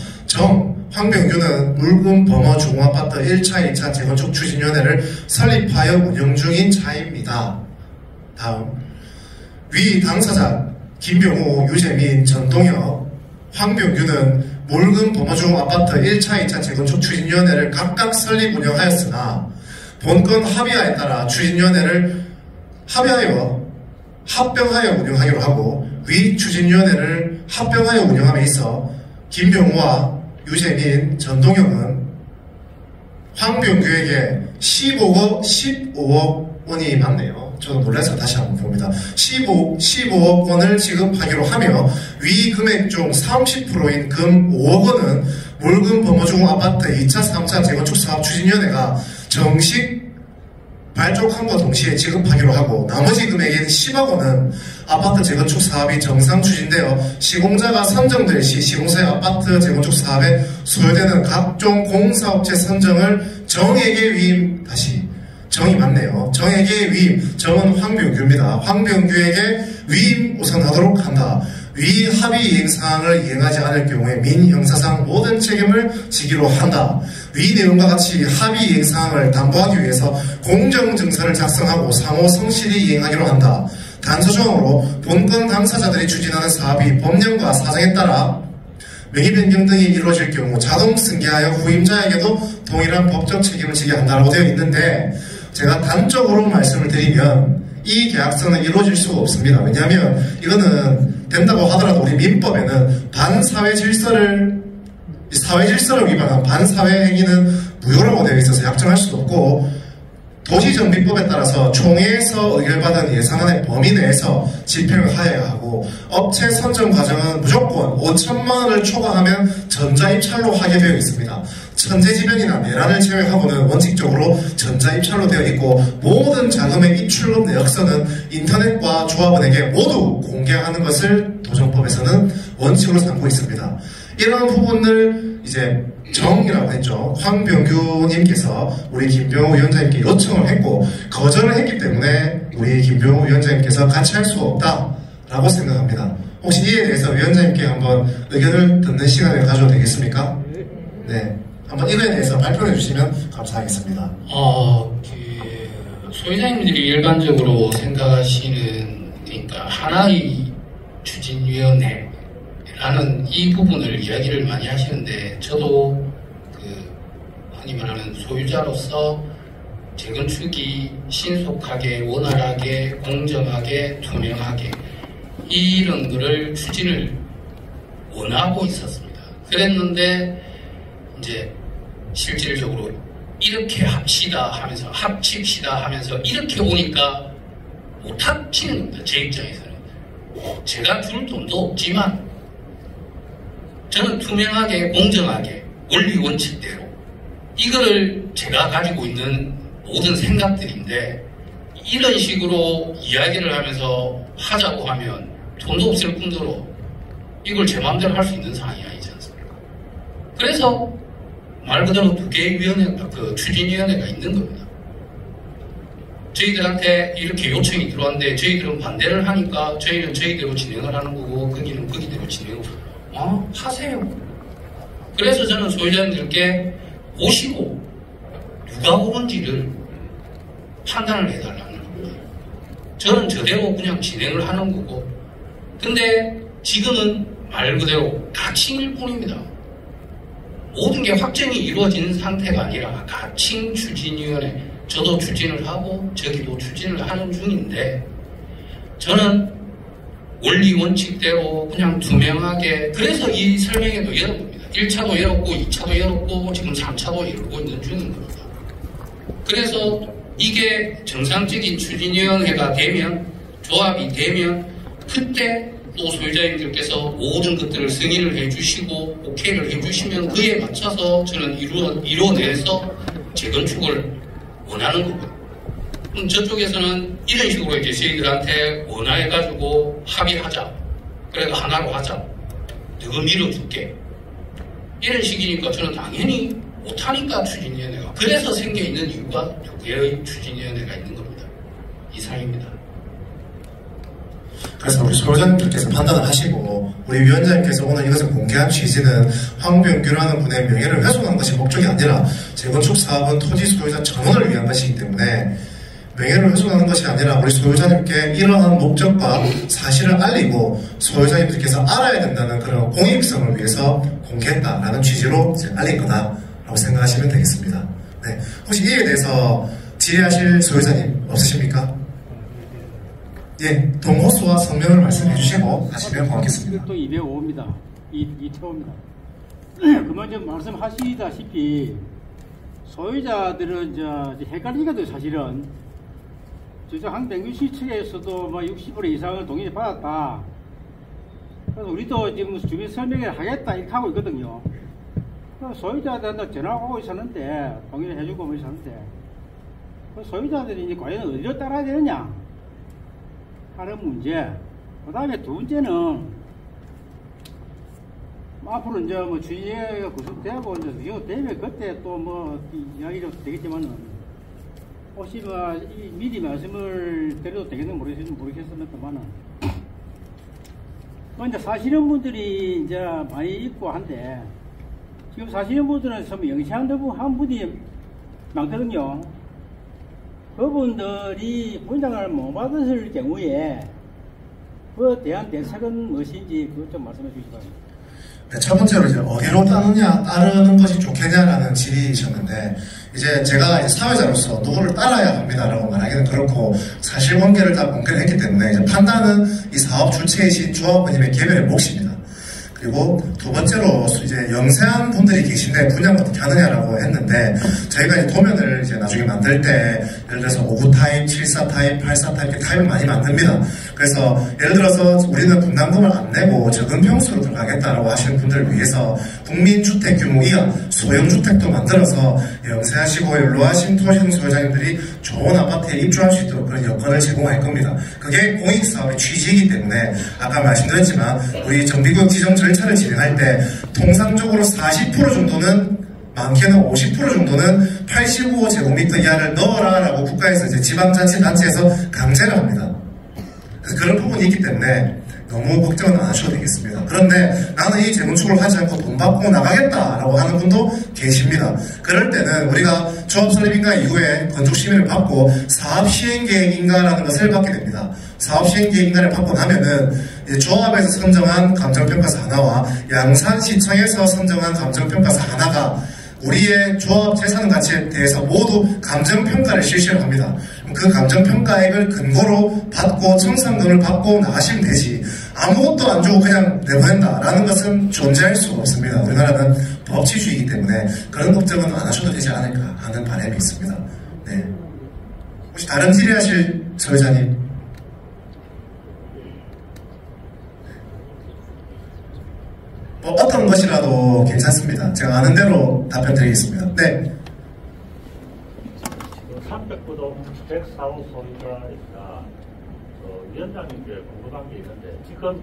황병규는 물금 범어 중앙아파트 1차, 2차 재건축 추진위원회를 설립하여 운영 중인 자입니다. 다음 위 당사자 김병우, 유재민, 전동혁, 황병규는 물금 범어 중앙아파트 1차, 2차 재건축 추진위원회를 각각 설립 운영하였으나 본건 합의하에 따라 추진위원회를 합병하여 운영하기로 하고 위 추진위원회를 합병하여 운영함에 있어 김병우와 유재민, 전동혁은 황병규에게 15억 원이 맞네요. 저도 놀라서 다시 한번 봅니다. 15억 원을 지급하기로 하며 위 금액 중 30%인 금 5억 원은 물금 범어중 아파트 2차, 3차 재건축 사업 추진위원회가 정식 발족함과 동시에 지급하기로 하고 나머지 금액인 10억 원은 아파트 재건축 사업이 정상 추진되어 시공자가 선정될 시 시공사의 아파트 재건축 사업에 소요되는 각종 공사업체 선정을 정에게 위임, 다시 정이 맞네요. 정에게 위임, 정은 황병규입니다. 황병규에게 위임 우선하도록 한다. 위 합의 이행사항을 이행하지 않을 경우에 민형사상 모든 책임을 지기로 한다. 위 내용과 같이 합의 이행사항을 담보하기 위해서 공정증서를 작성하고 상호 성실히 이행하기로 한다. 단서조항으로 본건 당사자들이 추진하는 사업이 법령과 사정에 따라 명의 변경 등이 이루어질 경우 자동 승계하여 후임자에게도 동일한 법적 책임을 지게 한다고 되어 있는데, 제가 단적으로 말씀을 드리면 이 계약서는 이루어질 수가 없습니다. 왜냐하면 이거는 된다고 하더라도 우리 민법에는 사회 질서를 위반한 반사회 행위는 무효라고 되어 있어서 약정할 수도 없고, 도시정비법에 따라서 총회에서 의결받은 예산안의 범위 내에서 집행을 하여야 하고, 업체 선정 과정은 무조건 5천만 원을 초과하면 전자입찰로 하게 되어 있습니다. 천재지변이나 내란을 제외하고는 원칙적으로 전자입찰로 되어 있고, 모든 자금의 입출금 내역서는 인터넷과 조합원에게 모두 공개하는 것을 도정법에서는 원칙으로 삼고 있습니다. 이런 부분을 이제 정이라고 했죠. 황병규님께서 우리 김병우 위원장님께 요청을 했고 거절을 했기 때문에 우리 김병우 위원장님께서 같이 할 수가 없다라고 생각합니다. 혹시 이에 대해서 위원장님께 한번 의견을 듣는 시간을 가져도 되겠습니까? 네, 한번 이거에 대해서 발표해 주시면 감사하겠습니다. 소회장님들이 일반적으로 생각하시는, 그러니까 하나의 추진위원회라는 이 부분을 이야기를 많이 하시는데, 저도 흔히 말하는 소유자로서 재건축이 신속하게, 원활하게, 공정하게, 투명하게 이런 거를 추진을 원하고 있었습니다. 그랬는데 이제 실질적으로 이렇게 합시다 하면서, 합칩시다 하면서 이렇게 오니까 못 합치는 겁니다. 제 입장에서는. 제가 줄 돈도 없지만 저는 투명하게, 공정하게, 원리 원칙대로 이거를 제가 가지고 있는 모든 생각들인데, 이런 식으로 이야기를 하면서 하자고 하면 돈도 없을 뿐더러 이걸 제 마음대로 할 수 있는 상황이 아니지 않습니까? 그래서 말 그대로 두 개의 위원회가, 추진위원회가 있는 겁니다. 저희들한테 이렇게 요청이 들어왔는데 저희들은 반대를 하니까 저희는 저희대로 진행을 하는 거고 거기는 거기대로 진행을 하세요. 그래서 저는 소유자님들께 보시고 누가 옳은지를 판단을 해달라는 겁니다. 저는 저대로 그냥 진행을 하는 거고, 근데 지금은 말 그대로 가칭일 뿐입니다. 모든 게 확정이 이루어진 상태가 아니라 가칭 추진위원회, 저도 추진을 하고 저기도 추진을 하는 중인데, 저는 원리 원칙대로 그냥 투명하게, 그래서 이 설명회도 열은 겁니다. 1차도 열었고 2차도 열었고 지금 3차도 열고 있는 중인 겁니다. 그래서 이게 정상적인 추진위원회가 되면, 조합이 되면, 그때 또 소유자님들께서 모든 것들을 승인을 해주시고 오케이를 해주시면 그에 맞춰서 저는 이루어내서 재건축을 원하는 거고요. 그럼 저쪽에서는 이런 식으로 이제 저희들한테 원화해가지고 합의하자, 그래서 하나로 하자, 너가 밀어줄게, 이런 식이니까 저는 당연히 못하니까 추진위원회가, 그래서 생겨있는 이유가 두 개의 추진위원회가 있는 겁니다. 이상입니다. 그래서 우리 소유자님들께서 판단을 하시고, 우리 위원장님께서 오늘 이것을 공개한 취지는 황병규라는 분의 명예를 훼손한 것이 목적이 아니라 재건축 사업은 토지 소유자 전원을 위한 것이기 때문에 명예를 훼손하는 것이 아니라 우리 소유자님께 이러한 목적과 사실을 알리고 소유자님들께서 알아야 된다는 그런 공익성을 위해서 공개했다라는 취지로 알린 거다라고 생각하시면 되겠습니다. 네. 혹시 이에 대해서 질의하실 소유자님 없으십니까? 예, 동호수와 성명을 말씀해 주시고 하시면 고맙겠습니다. 또 205입니다. 2태호입니다. 그만 좀 말씀하시다시피 소유자들은 이제 헷갈리거든요. 사실은 저쪽 한병규씨 측에서도 뭐 60% 이상을 동의를 받았다. 그래서 우리도 지금 주민 설명회를 하겠다 이렇게 하고 있거든요. 소유자들한테 전화가 오고 있었는데, 동의를 해주고 오고 있었는데, 소유자들이 이제 과연 어디로 따라야 되느냐 하는 문제. 그 다음에 두 번째는, 앞으로 이제 뭐 주의회가 구성되고, 이제 이거 되면 그때 또 뭐 이야기도 되겠지만은, 혹시 뭐 미리 말씀을 드려도 되겠는지 모르겠습니다만은, 이제 사시는 분들이 이제 많이 있고 한데, 지금 사시는 분들은 좀 영세한 분이 많거든요. 그분들이 분양을 못 받았을 경우에 그에 대한 대책은 무엇인지 그것 좀 말씀해 주시기 바랍니다. 네, 첫 번째로 이제 어디로 따르는 것이 좋겠냐라는 질의이셨는데, 이제 제가 이제 사회자로서 누구를 따라야 합니다라고 말하기는 그렇고, 사실관계를 다 공개를 했기 때문에 이제 판단은 이 사업 주체이신 조합원님의 개별의 몫입니다. 그리고 두 번째로 이제 영세한 분들이 계신데 분양 어떻게 하느냐라고 했는데, 저희가 이제 도면을 이제 나중에 만들 때 예를 들어서 59 타입, 74 타입, 84 타입 이렇게 타입을 많이 만듭니다. 그래서 예를 들어서 우리는 분담금을 안 내고 적은 평수로 들어가겠다라고 하시는 분들을 위해서 국민주택 규모 이하 소형주택도 만들어서 영세하시고 연로하신 토지등 소유자님들이 좋은 아파트에 입주할 수 있도록 그런 여건을 제공할 겁니다. 그게 공익사업의 취지이기 때문에 아까 말씀드렸지만 우리 정비구역 지정 절차를 진행할 때 통상적으로 40% 정도는, 많게는 50% 정도는 85제곱미터 이하를 넣어라라고 국가에서 이제 지방자치단체에서 강제를 합니다. 그래서 그런 부분이 있기 때문에 너무 걱정은 안 하셔도 되겠습니다. 그런데 나는 이 재건축을 하지 않고 돈 받고 나가겠다라고 하는 분도 계십니다. 그럴 때는 우리가 조합 설립인가 이후에 건축심의를 받고 사업시행계획인가라는 것을 받게 됩니다. 사업시행계획인가를 받고 나면은 이제 조합에서 선정한 감정평가서 하나와 양산시청에서 선정한 감정평가서 하나가 우리의 조합 재산 가치에 대해서 모두 감정평가를 실시를 합니다. 그 감정평가액을 근거로 받고 청산금을 받고 나가시면 되지, 아무것도 안 주고 그냥 내보낸다라는 것은 존재할 수가 없습니다. 우리나라는 법치주의이기 때문에 그런 걱정은 안 하셔도 되지 않을까 하는 바람이 있습니다. 네. 혹시 다른 질의하실 소유자님? 뭐 어떤 것이라도 괜찮습니다. 제가 아는 대로 답변 드리겠습니다. 네. 309동 주택 사업 소유자이니까 위원장님께 궁금한 게 있는데, 지금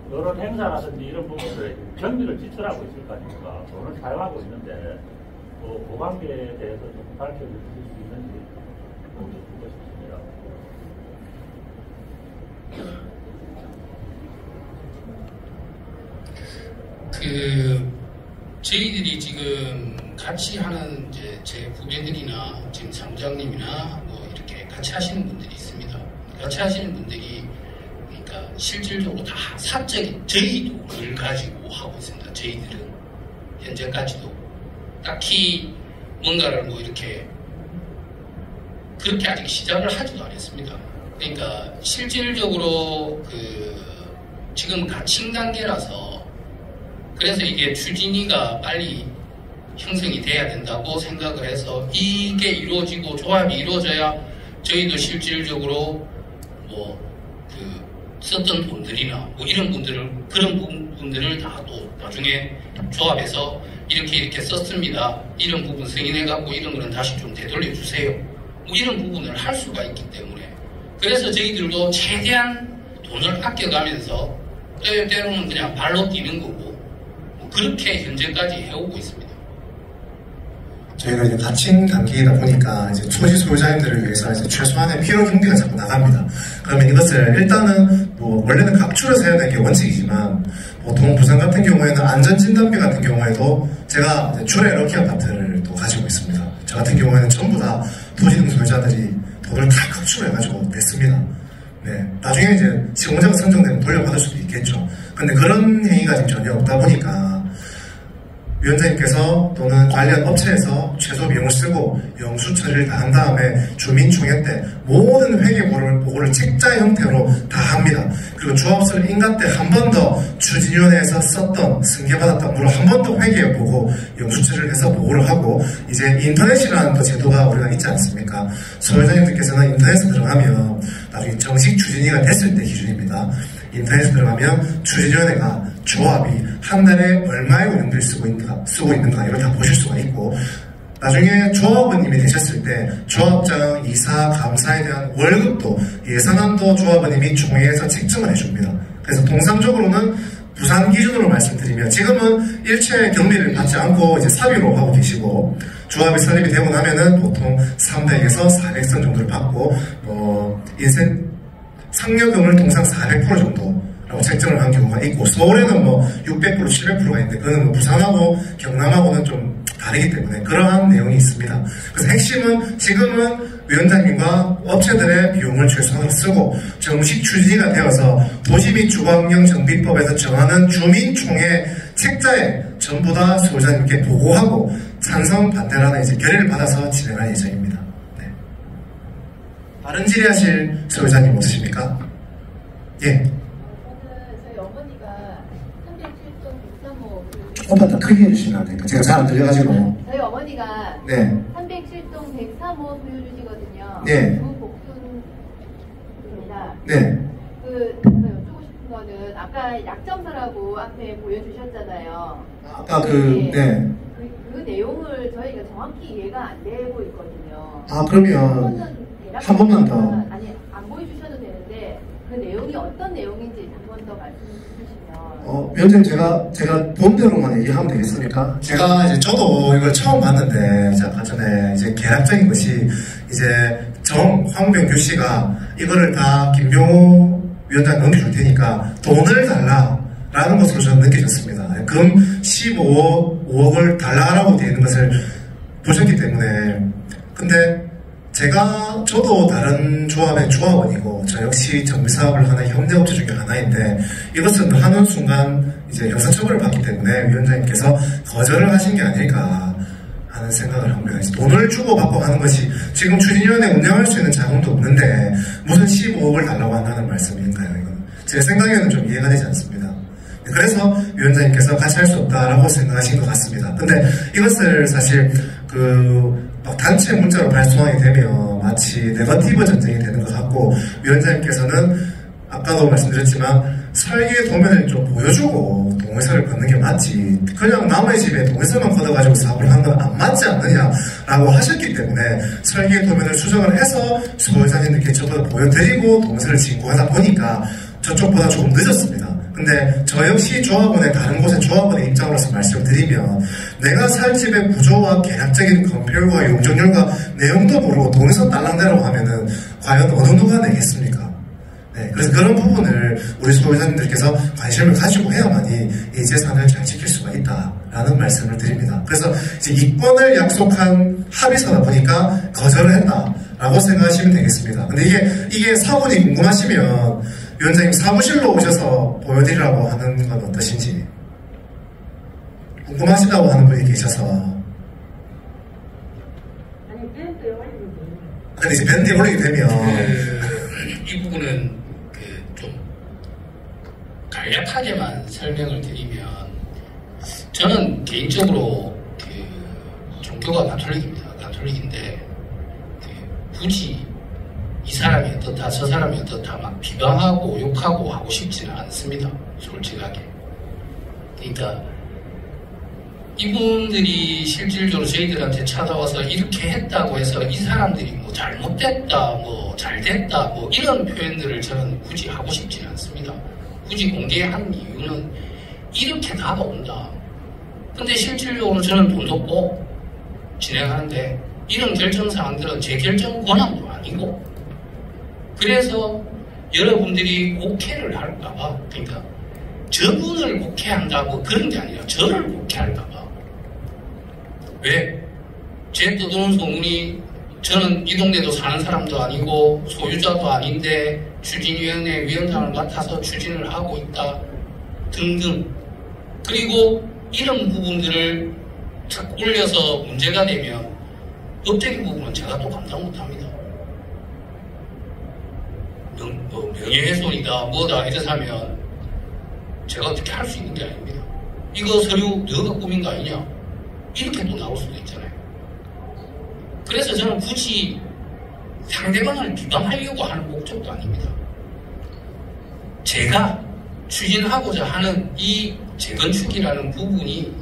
이런 행사라든지 이런 부분들에 경비를 지출하고 있을 거 아닙니까? 돈을 사용하고 있는데 그 관계에 대해서 좀 밝혀주실 수 있는지 묻고 싶습니다. 저희들이 지금 같이 하는 이제 제 후배들이나 지금 사무장님이나 뭐 이렇게 같이 하시는 분들이 있습니다. 같이 하시는 분들이 그러니까 실질적으로 다 사적인 저희 돈을 가지고 하고 있습니다. 저희들은 현재까지도 딱히 뭔가를 뭐 이렇게 그렇게 아직 시작을 하지도 않았습니다. 그러니까 실질적으로 지금 가칭 단계라서, 그래서 이게 추진위가 빨리 형성이 돼야 된다고 생각을 해서 이게 이루어지고 조합이 이루어져야 저희도 실질적으로 뭐 썼던 돈들이나 뭐 이런 그런 분들을 다 또 나중에 조합에서 이렇게 썼습니다. 이런 부분 승인해갖고 이런 거는 다시 좀 되돌려 주세요. 뭐 이런 부분을 할 수가 있기 때문에, 그래서 저희들도 최대한 돈을 아껴가면서 때로는 그냥 발로 뛰는 거고 그렇게 현재까지 해오고 있습니다. 저희가 이제 가칭 단계이다 보니까 이제 초지 소유자님들을 위해서 이제 최소한의 필요 경비가 자꾸 나갑니다. 그러면 이것을 일단은 뭐 원래는 각출해서 해야 되는 게 원칙이지만, 보통 부산 같은 경우에는 안전진단비 같은 경우에도 제가 주례 럭키 아파트를 또 가지고 있습니다. 저 같은 경우에는 전부 다 토지등 소유자들이 돈을 다 각출해가지고 냈습니다. 네, 나중에 이제 시공자가 선정되면 돌려받을 수도 있겠죠. 근데 그런 행위가 지금 전혀 없다 보니까 위원장님께서 또는 관련 업체에서 최소 비용을 쓰고 영수 처리를 다 한 다음에 주민총회 때 모든 회계보고를 책자 형태로 다 합니다. 그리고 조합설 인가 때 한 번 더 추진위원회에서 썼던 승계받았던 물을 한 번 더 회계보고 영수 처리를 해서 보고를 하고, 이제 인터넷이라는 또 제도가 우리가 있지 않습니까? 소회장님들께서는 인터넷에 들어가면 나중에 정식 추진위가 됐을 때 기준입니다. 인터넷에 들어가면 추진위원회가 조합이 한 달에 얼마의 운영비를 쓰고 있는가 이걸 다 보실 수가 있고, 나중에 조합원님이 되셨을 때 조합장, 이사, 감사에 대한 월급도 예산안도 조합원님이 총회에서 책정을 해줍니다. 그래서 통상적으로는 부산 기준으로 말씀드리면 지금은 일체 경비를 받지 않고 이제 사비로 하고 계시고, 조합이 설립이 되고 나면은 보통 300에서 400선 정도를 받고, 상여금을 통상 400% 정도라고 책정을 한 경우가 있고, 서울에는 600%, 700%가 있는데 그거는 부산하고 경남하고는 좀 다르기 때문에 그러한 내용이 있습니다. 그래서 핵심은 지금은 위원장님과 업체들의 비용을 최소한으로 쓰고 정식 추진이 되어서 도시 및 주거환경정비법에서 정하는 주민총회 책자에 전부 다 소유자님께 보고하고 찬성 반대라는 이제 결의를 받아서 진행할 예정입니다. 네. 다른 질의하실 소유자님 없으십니까? 예. 저희 어머니가 307동 103호 조금만 더 크게 해주시면 안 될까요? 제가 잘 안 들려가지고. 저희 어머니가 네. 307동 103호 소유주시거든요. 네. 복순입니다. 네. 제가 여쭈고 싶은 거는 아까 약정서라고 앞에 보여주셨잖아요. 아까 네. 그 내용을 저희가 정확히 이해가 안 되고 있거든요. 아, 그러면 한 번만 더. 아니, 안 보여주셔도 되는데 그 내용이 어떤 내용인지 한 번 더 말씀해 주시면. 위원장님, 제가 본 대로만 얘기하면 되겠습니까? 저도 이걸 처음 봤는데, 이제 아까 전에 이제 계략적인 것이, 이제 황병규 씨가 이거를 다 김병호 위원장 넘겨줄 테니까 돈을 달라라는 것으로 저는 느껴졌습니다. 금 15억을 달라라고 되어 있는 것을 보셨기 때문에. 근데 저도 다른 조합의 조합원이고, 저 역시 정비사업을 하는 협력업체 중에 하나인데, 이것은 하는 순간 이제 형사처벌을 받기 때문에 위원장님께서 거절을 하신 게 아닐까 하는 생각을 합니다. 돈을 주고받고 하는 것이 지금 추진위원회 운영할 수 있는 자금도 없는데 무슨 15억을 달라고 한다는 말씀인가요? 이건 제 생각에는 좀 이해가 되지 않습니다. 그래서 위원장님께서 같이 할 수 없다라고 생각하신 것 같습니다. 근데 이것을 사실 단체 문자로 발송하게 되면 마치 네거티브 전쟁이 되는 것 같고, 위원장님께서는 아까도 말씀드렸지만 설계 도면을 좀 보여주고 동의서를 걷는 게 맞지, 그냥 남의 집에 동의서만 걷어가지고 사업을 하는 건 안 맞지 않느냐라고 하셨기 때문에 설계 도면을 수정을 해서 소유자님들께 저보다 보여드리고 동의서를 진구하다 보니까 저쪽보다 조금 늦었습니다. 근데 저 역시 조합원의 다른 곳의 조합원의 입장으로서 말씀을 드리면, 내가 살 집의 구조와 계략적인 건폐율과 용적률과 내용도 모르고 동의서 딸랑대라고 하면은 과연 어느 누가 내겠습니까? 네, 그래서 그런 부분을 우리 소유자님들께서 관심을 가지고 해야만이 이 재산을 잘 지킬 수가 있다라는 말씀을 드립니다. 그래서 이제 이권을 약속한 합의서다 보니까 거절을 했다라고 생각하시면 되겠습니다. 근데 이게 사본이 궁금하시면 위원장님 사무실로 오셔서 보여드리라고 하는 건 어떠신지, 궁금하시다고 하는 분이 계셔서. 아니, 밴드에 올리면 돼요. 근데 이제 밴드에 올리게 되면 이 부분은 좀 간략하게만 설명을 드리면, 저는 개인적으로 종교가 가톨릭입니다. 가톨릭인데 굳이 이 사람이 어떻다 저 사람이 어떻다 막 비방하고 욕하고 하고 싶지는 않습니다. 솔직하게. 그러니까 이분들이 실질적으로 저희들한테 찾아와서 이렇게 했다고 해서 이 사람들이 뭐 잘못됐다 뭐 잘됐다 뭐 이런 표현들을 저는 굳이 하고 싶지는 않습니다. 굳이 공개한 이유는 이렇게 나온다. 근데 실질적으로 저는 돈도 꼭 진행하는데 이런 결정사항들은 제 결정 권한도 아니고, 그래서 여러분들이 곡해를 할까봐, 그러니까 저분을 곡해한다고 그런 게 아니라 저를 곡해할까봐. 왜? 제 떠도는 소문이 저는 이 동네도 사는 사람도 아니고 소유자도 아닌데 추진위원회 위원장을 맡아서 추진을 하고 있다 등등. 그리고 이런 부분들을 자꾸 올려서 문제가 되면 법적인 부분은 제가 또 감당 못합니다. 명예훼손이다 뭐다 이래서 하면 제가 어떻게 할 수 있는 게 아닙니다. 이거 서류 너가 꾸민 거 아니냐 이렇게 또 나올 수도 있잖아요. 그래서 저는 굳이 상대방을 비방하려고 하는 목적도 아닙니다. 제가 추진하고자 하는 이 재건축이라는 부분이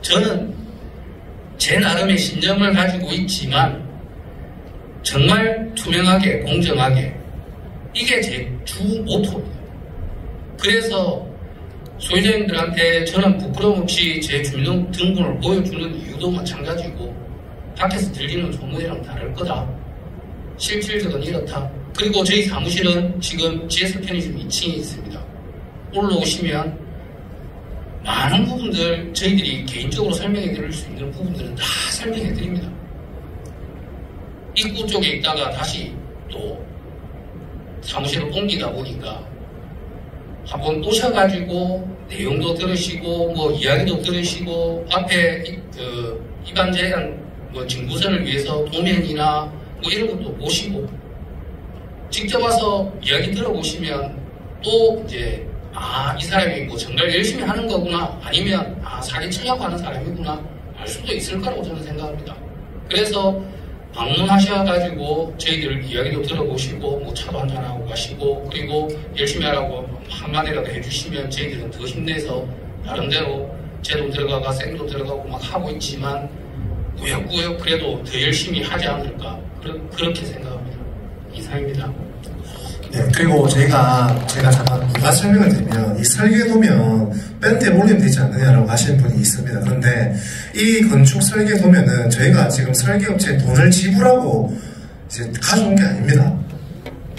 저는 제 나름의 신념을 가지고 있지만 정말 투명하게 공정하게 이게 제 주 모토입니다. 그래서 소유자님들한테 저는 부끄러움 없이 제 주민등록을 보여주는 이유도 마찬가지고 밖에서 들리는 소문이랑 다를 거다. 실질적은 이렇다. 그리고 저희 사무실은 지금 GS 편의점 2층에 있습니다. 올라오시면 많은 부분들 저희들이 개인적으로 설명해 드릴 수 있는 부분들은 다 설명해 드립니다. 입구 쪽에 있다가 다시 또 사무실을 옮기다 보니까 한번 오셔가지고 내용도 들으시고 뭐 이야기도 들으시고 앞에 입안 제한 뭐 진구선을 위해서 도면이나 뭐 이런 것도 보시고 직접 와서 이야기 들어보시면 또 이제 이 사람이 뭐 정말 열심히 하는 거구나 아니면 사기 치려고 하는 사람이구나 알 수도 있을 거라고 저는 생각합니다. 그래서 방문하셔가지고 저희들 이야기도 들어보시고 뭐 차도 한잔하고 가시고 그리고 열심히 하라고 한마디라도 해주시면 저희들은 더 힘내서 나름대로 제도 들어가고 생도 들어가고 막 하고 있지만 꾸역꾸역 그래도 더 열심히 하지 않을까 그렇게 생각합니다. 이상입니다. 네, 그리고 제가 잠깐 부가 설명을 드리면 이 설계도면 밴드에 올리면 되지 않느냐라고 하시는 분이 있습니다. 그런데 이 건축 설계도면은 저희가 지금 설계업체에 돈을 지불하고 이제 가져온 게 아닙니다.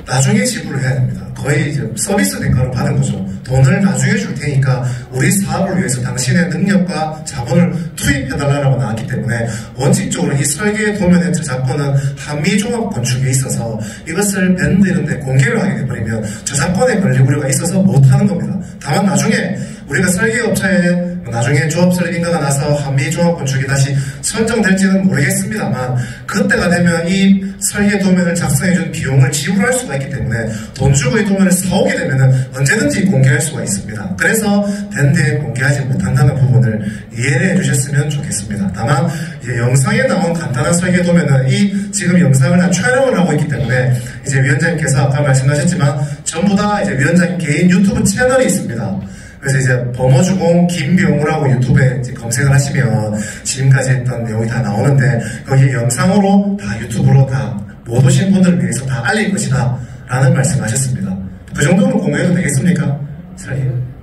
나중에 지불을 해야 됩니다. 거의 이제 서비스 대가로 받은 거죠. 돈을 나중에 줄 테니까 우리 사업을 위해서 당신의 능력과 자본을 투입해달라고 나왔기 때문에 원칙적으로 이 설계 도면의 저작권은 한미종합건축에 있어서 이것을 밴드 이런 데 공개를 하게 되버리면 저작권의 권리 우려가 있어서 못하는 겁니다. 다만 나중에 우리가 설계업체에 나중에 조합설립인가가 나서 한미종합건축이 다시 선정될지는 모르겠습니다만 그때가 되면 이 설계 도면을 작성해준 비용을 지불할 수가 있기 때문에 돈 주고 이 도면을 사오게 되면 언제든지 공개할 수가 있습니다. 그래서 밴드에 공개하지 못한다는 부분을 이해해 주셨으면 좋겠습니다. 다만 이제 영상에 나온 간단한 설계 도면은 이 지금 영상을 다 촬영을 하고 있기 때문에 이제 위원장님께서 아까 말씀하셨지만 전부 다 이제 위원장님 개인 유튜브 채널이 있습니다. 그래서 이제 범어주공 김병우라고 유튜브에 검색을 하시면 지금까지 했던 내용이 다 나오는데 거기 영상으로 다 유튜브로 다 못 오신 분들을 위해서 다 알릴 것이다 라는 말씀하셨습니다. 그 정도는 공유해도 되겠습니까?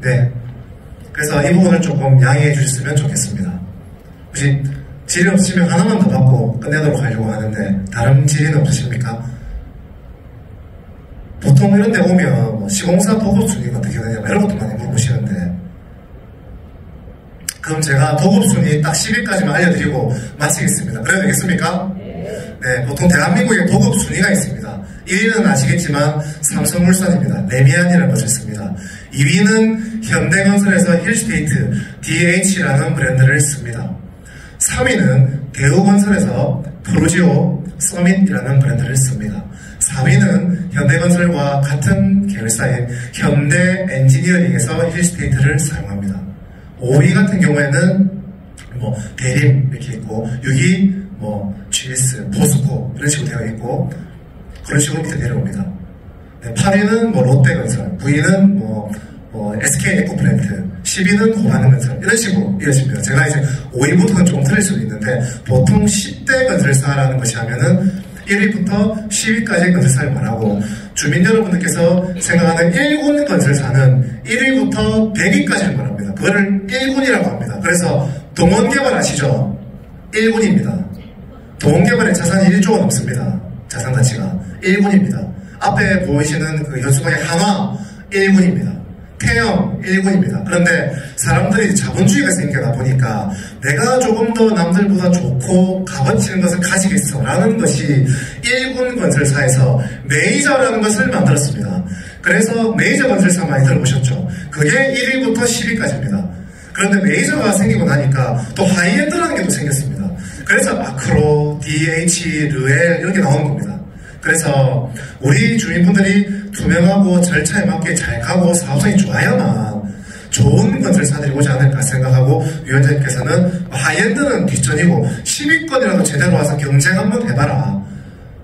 네. 그래서 이 부분을 조금 양해해 주셨으면 좋겠습니다. 혹시 질의 없으시면 하나만 더 받고 끝내도록 하려고 하는데 다른 질의는 없으십니까? 보통 이런 데 오면 뭐 시공사 도급 순위가 어떻게 되냐 이런 것도 많이 물어보시는데 그럼 제가 도급 순위 딱 10위까지만 알려드리고 마치겠습니다. 그래도 되겠습니까? 네, 보통 대한민국에 도급 순위가 있습니다. 1위는 아시겠지만 삼성물산입니다. 레미안이라는 것을 씁니다. 2위는 현대건설에서 힐스테이트 DH라는 브랜드를 씁니다. 3위는 대우건설에서 프로지오 서밋이라는 브랜드를 씁니다. 4위는 현대건설과 같은 계열사의 현대엔지니어링에서 힐스테이트를 사용합니다. 5위 같은 경우에는 뭐 대림 이렇게 있고 6위 뭐 GS, 포스코 이런 식으로 되어 있고 그런 식으로 밑에 내려옵니다. 네, 8위는 뭐 롯데건설, 9위는 뭐 SK에코플랜트, 10위는 호남건설 이런 식으로 이어집니다. 제가 이제 5위부터는 좀 틀릴 수도 있는데 보통 10대 건설사라는 것이 하면은 1위부터 10위까지의 건설사를 말하고 주민 여러분들께서 생각하는 1군 건설사는 1위부터 100위까지를 말합니다. 그거를 1군이라고 합니다. 그래서 동원개발 아시죠? 1군입니다. 동원개발의 자산이 1조가 넘습니다. 자산 가치가 1군입니다. 앞에 보이시는 그 현수막의 한화 1군입니다. 태형 1군입니다. 그런데 사람들이 자본주의가 생겨나 보니까 내가 조금 더 남들보다 좋고 값어치는 것을 가지겠어 라는 것이 1군 건설사에서 메이저라는 것을 만들었습니다. 그래서 메이저 건설사 많이 들어보셨죠? 그게 1위부터 10위까지입니다. 그런데 메이저가 생기고 나니까 또 하이엔드라는 게 또 생겼습니다. 그래서 마크로, DH, 르엘 이런 게 나오는 겁니다. 그래서 우리 주민분들이 투명하고 절차에 맞게 잘 가고 사업성이 좋아야만 좋은 건설사들이 오지 않을까 생각하고 위원장님께서는 하이엔드는 뒷전이고 10위권이라도 제대로 와서 경쟁 한번 해봐라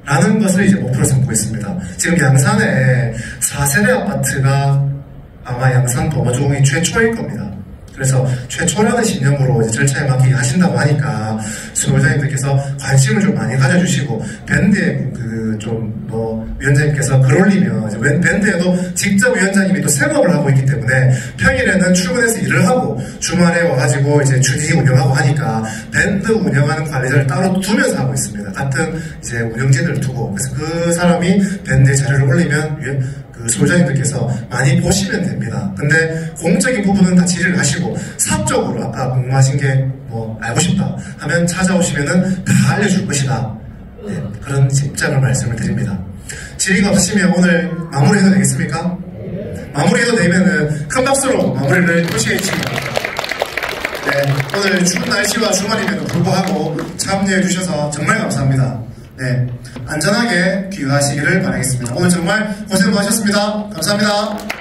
라는 것을 이제 목표로 삼고 있습니다. 지금 양산에 4세대 아파트가 아마 양산 범어주공이 최초일 겁니다. 그래서 최초라는 신념으로 이제 절차에 맞게 하신다고 하니까 수요자님들께서 관심을 좀 많이 가져주시고 밴드에 위원장님께서 글 올리면 이제 밴드에도 직접 위원장님이 또 생업을 하고 있기 때문에 평일에는 출근해서 일을 하고 주말에 와가지고 이제 주기 운영하고 하니까 밴드 운영하는 관리자를 따로 두면서 하고 있습니다. 같은 이제 운영진을 두고 그래서 그 사람이 밴드에 자료를 올리면 소유자님들께서 많이 보시면 됩니다. 근데 공적인 부분은 다 질의를 하시고 사업적으로 아까 궁금하신 게 뭐 알고 싶다 하면 찾아오시면은 다 알려줄 것이다. 네, 그런 입장을 말씀을 드립니다. 질의가 없으시면 오늘 마무리해도 되겠습니까? 마무리해도 되면은 큰 박수로 마무리를 해주시기 바랍니다. 네, 오늘 추운 날씨와 주말임에도 불구하고 참여해 주셔서 정말 감사합니다. 네, 안전하게 귀가하시기를 바라겠습니다. 오늘 정말 고생 많으셨습니다. 감사합니다.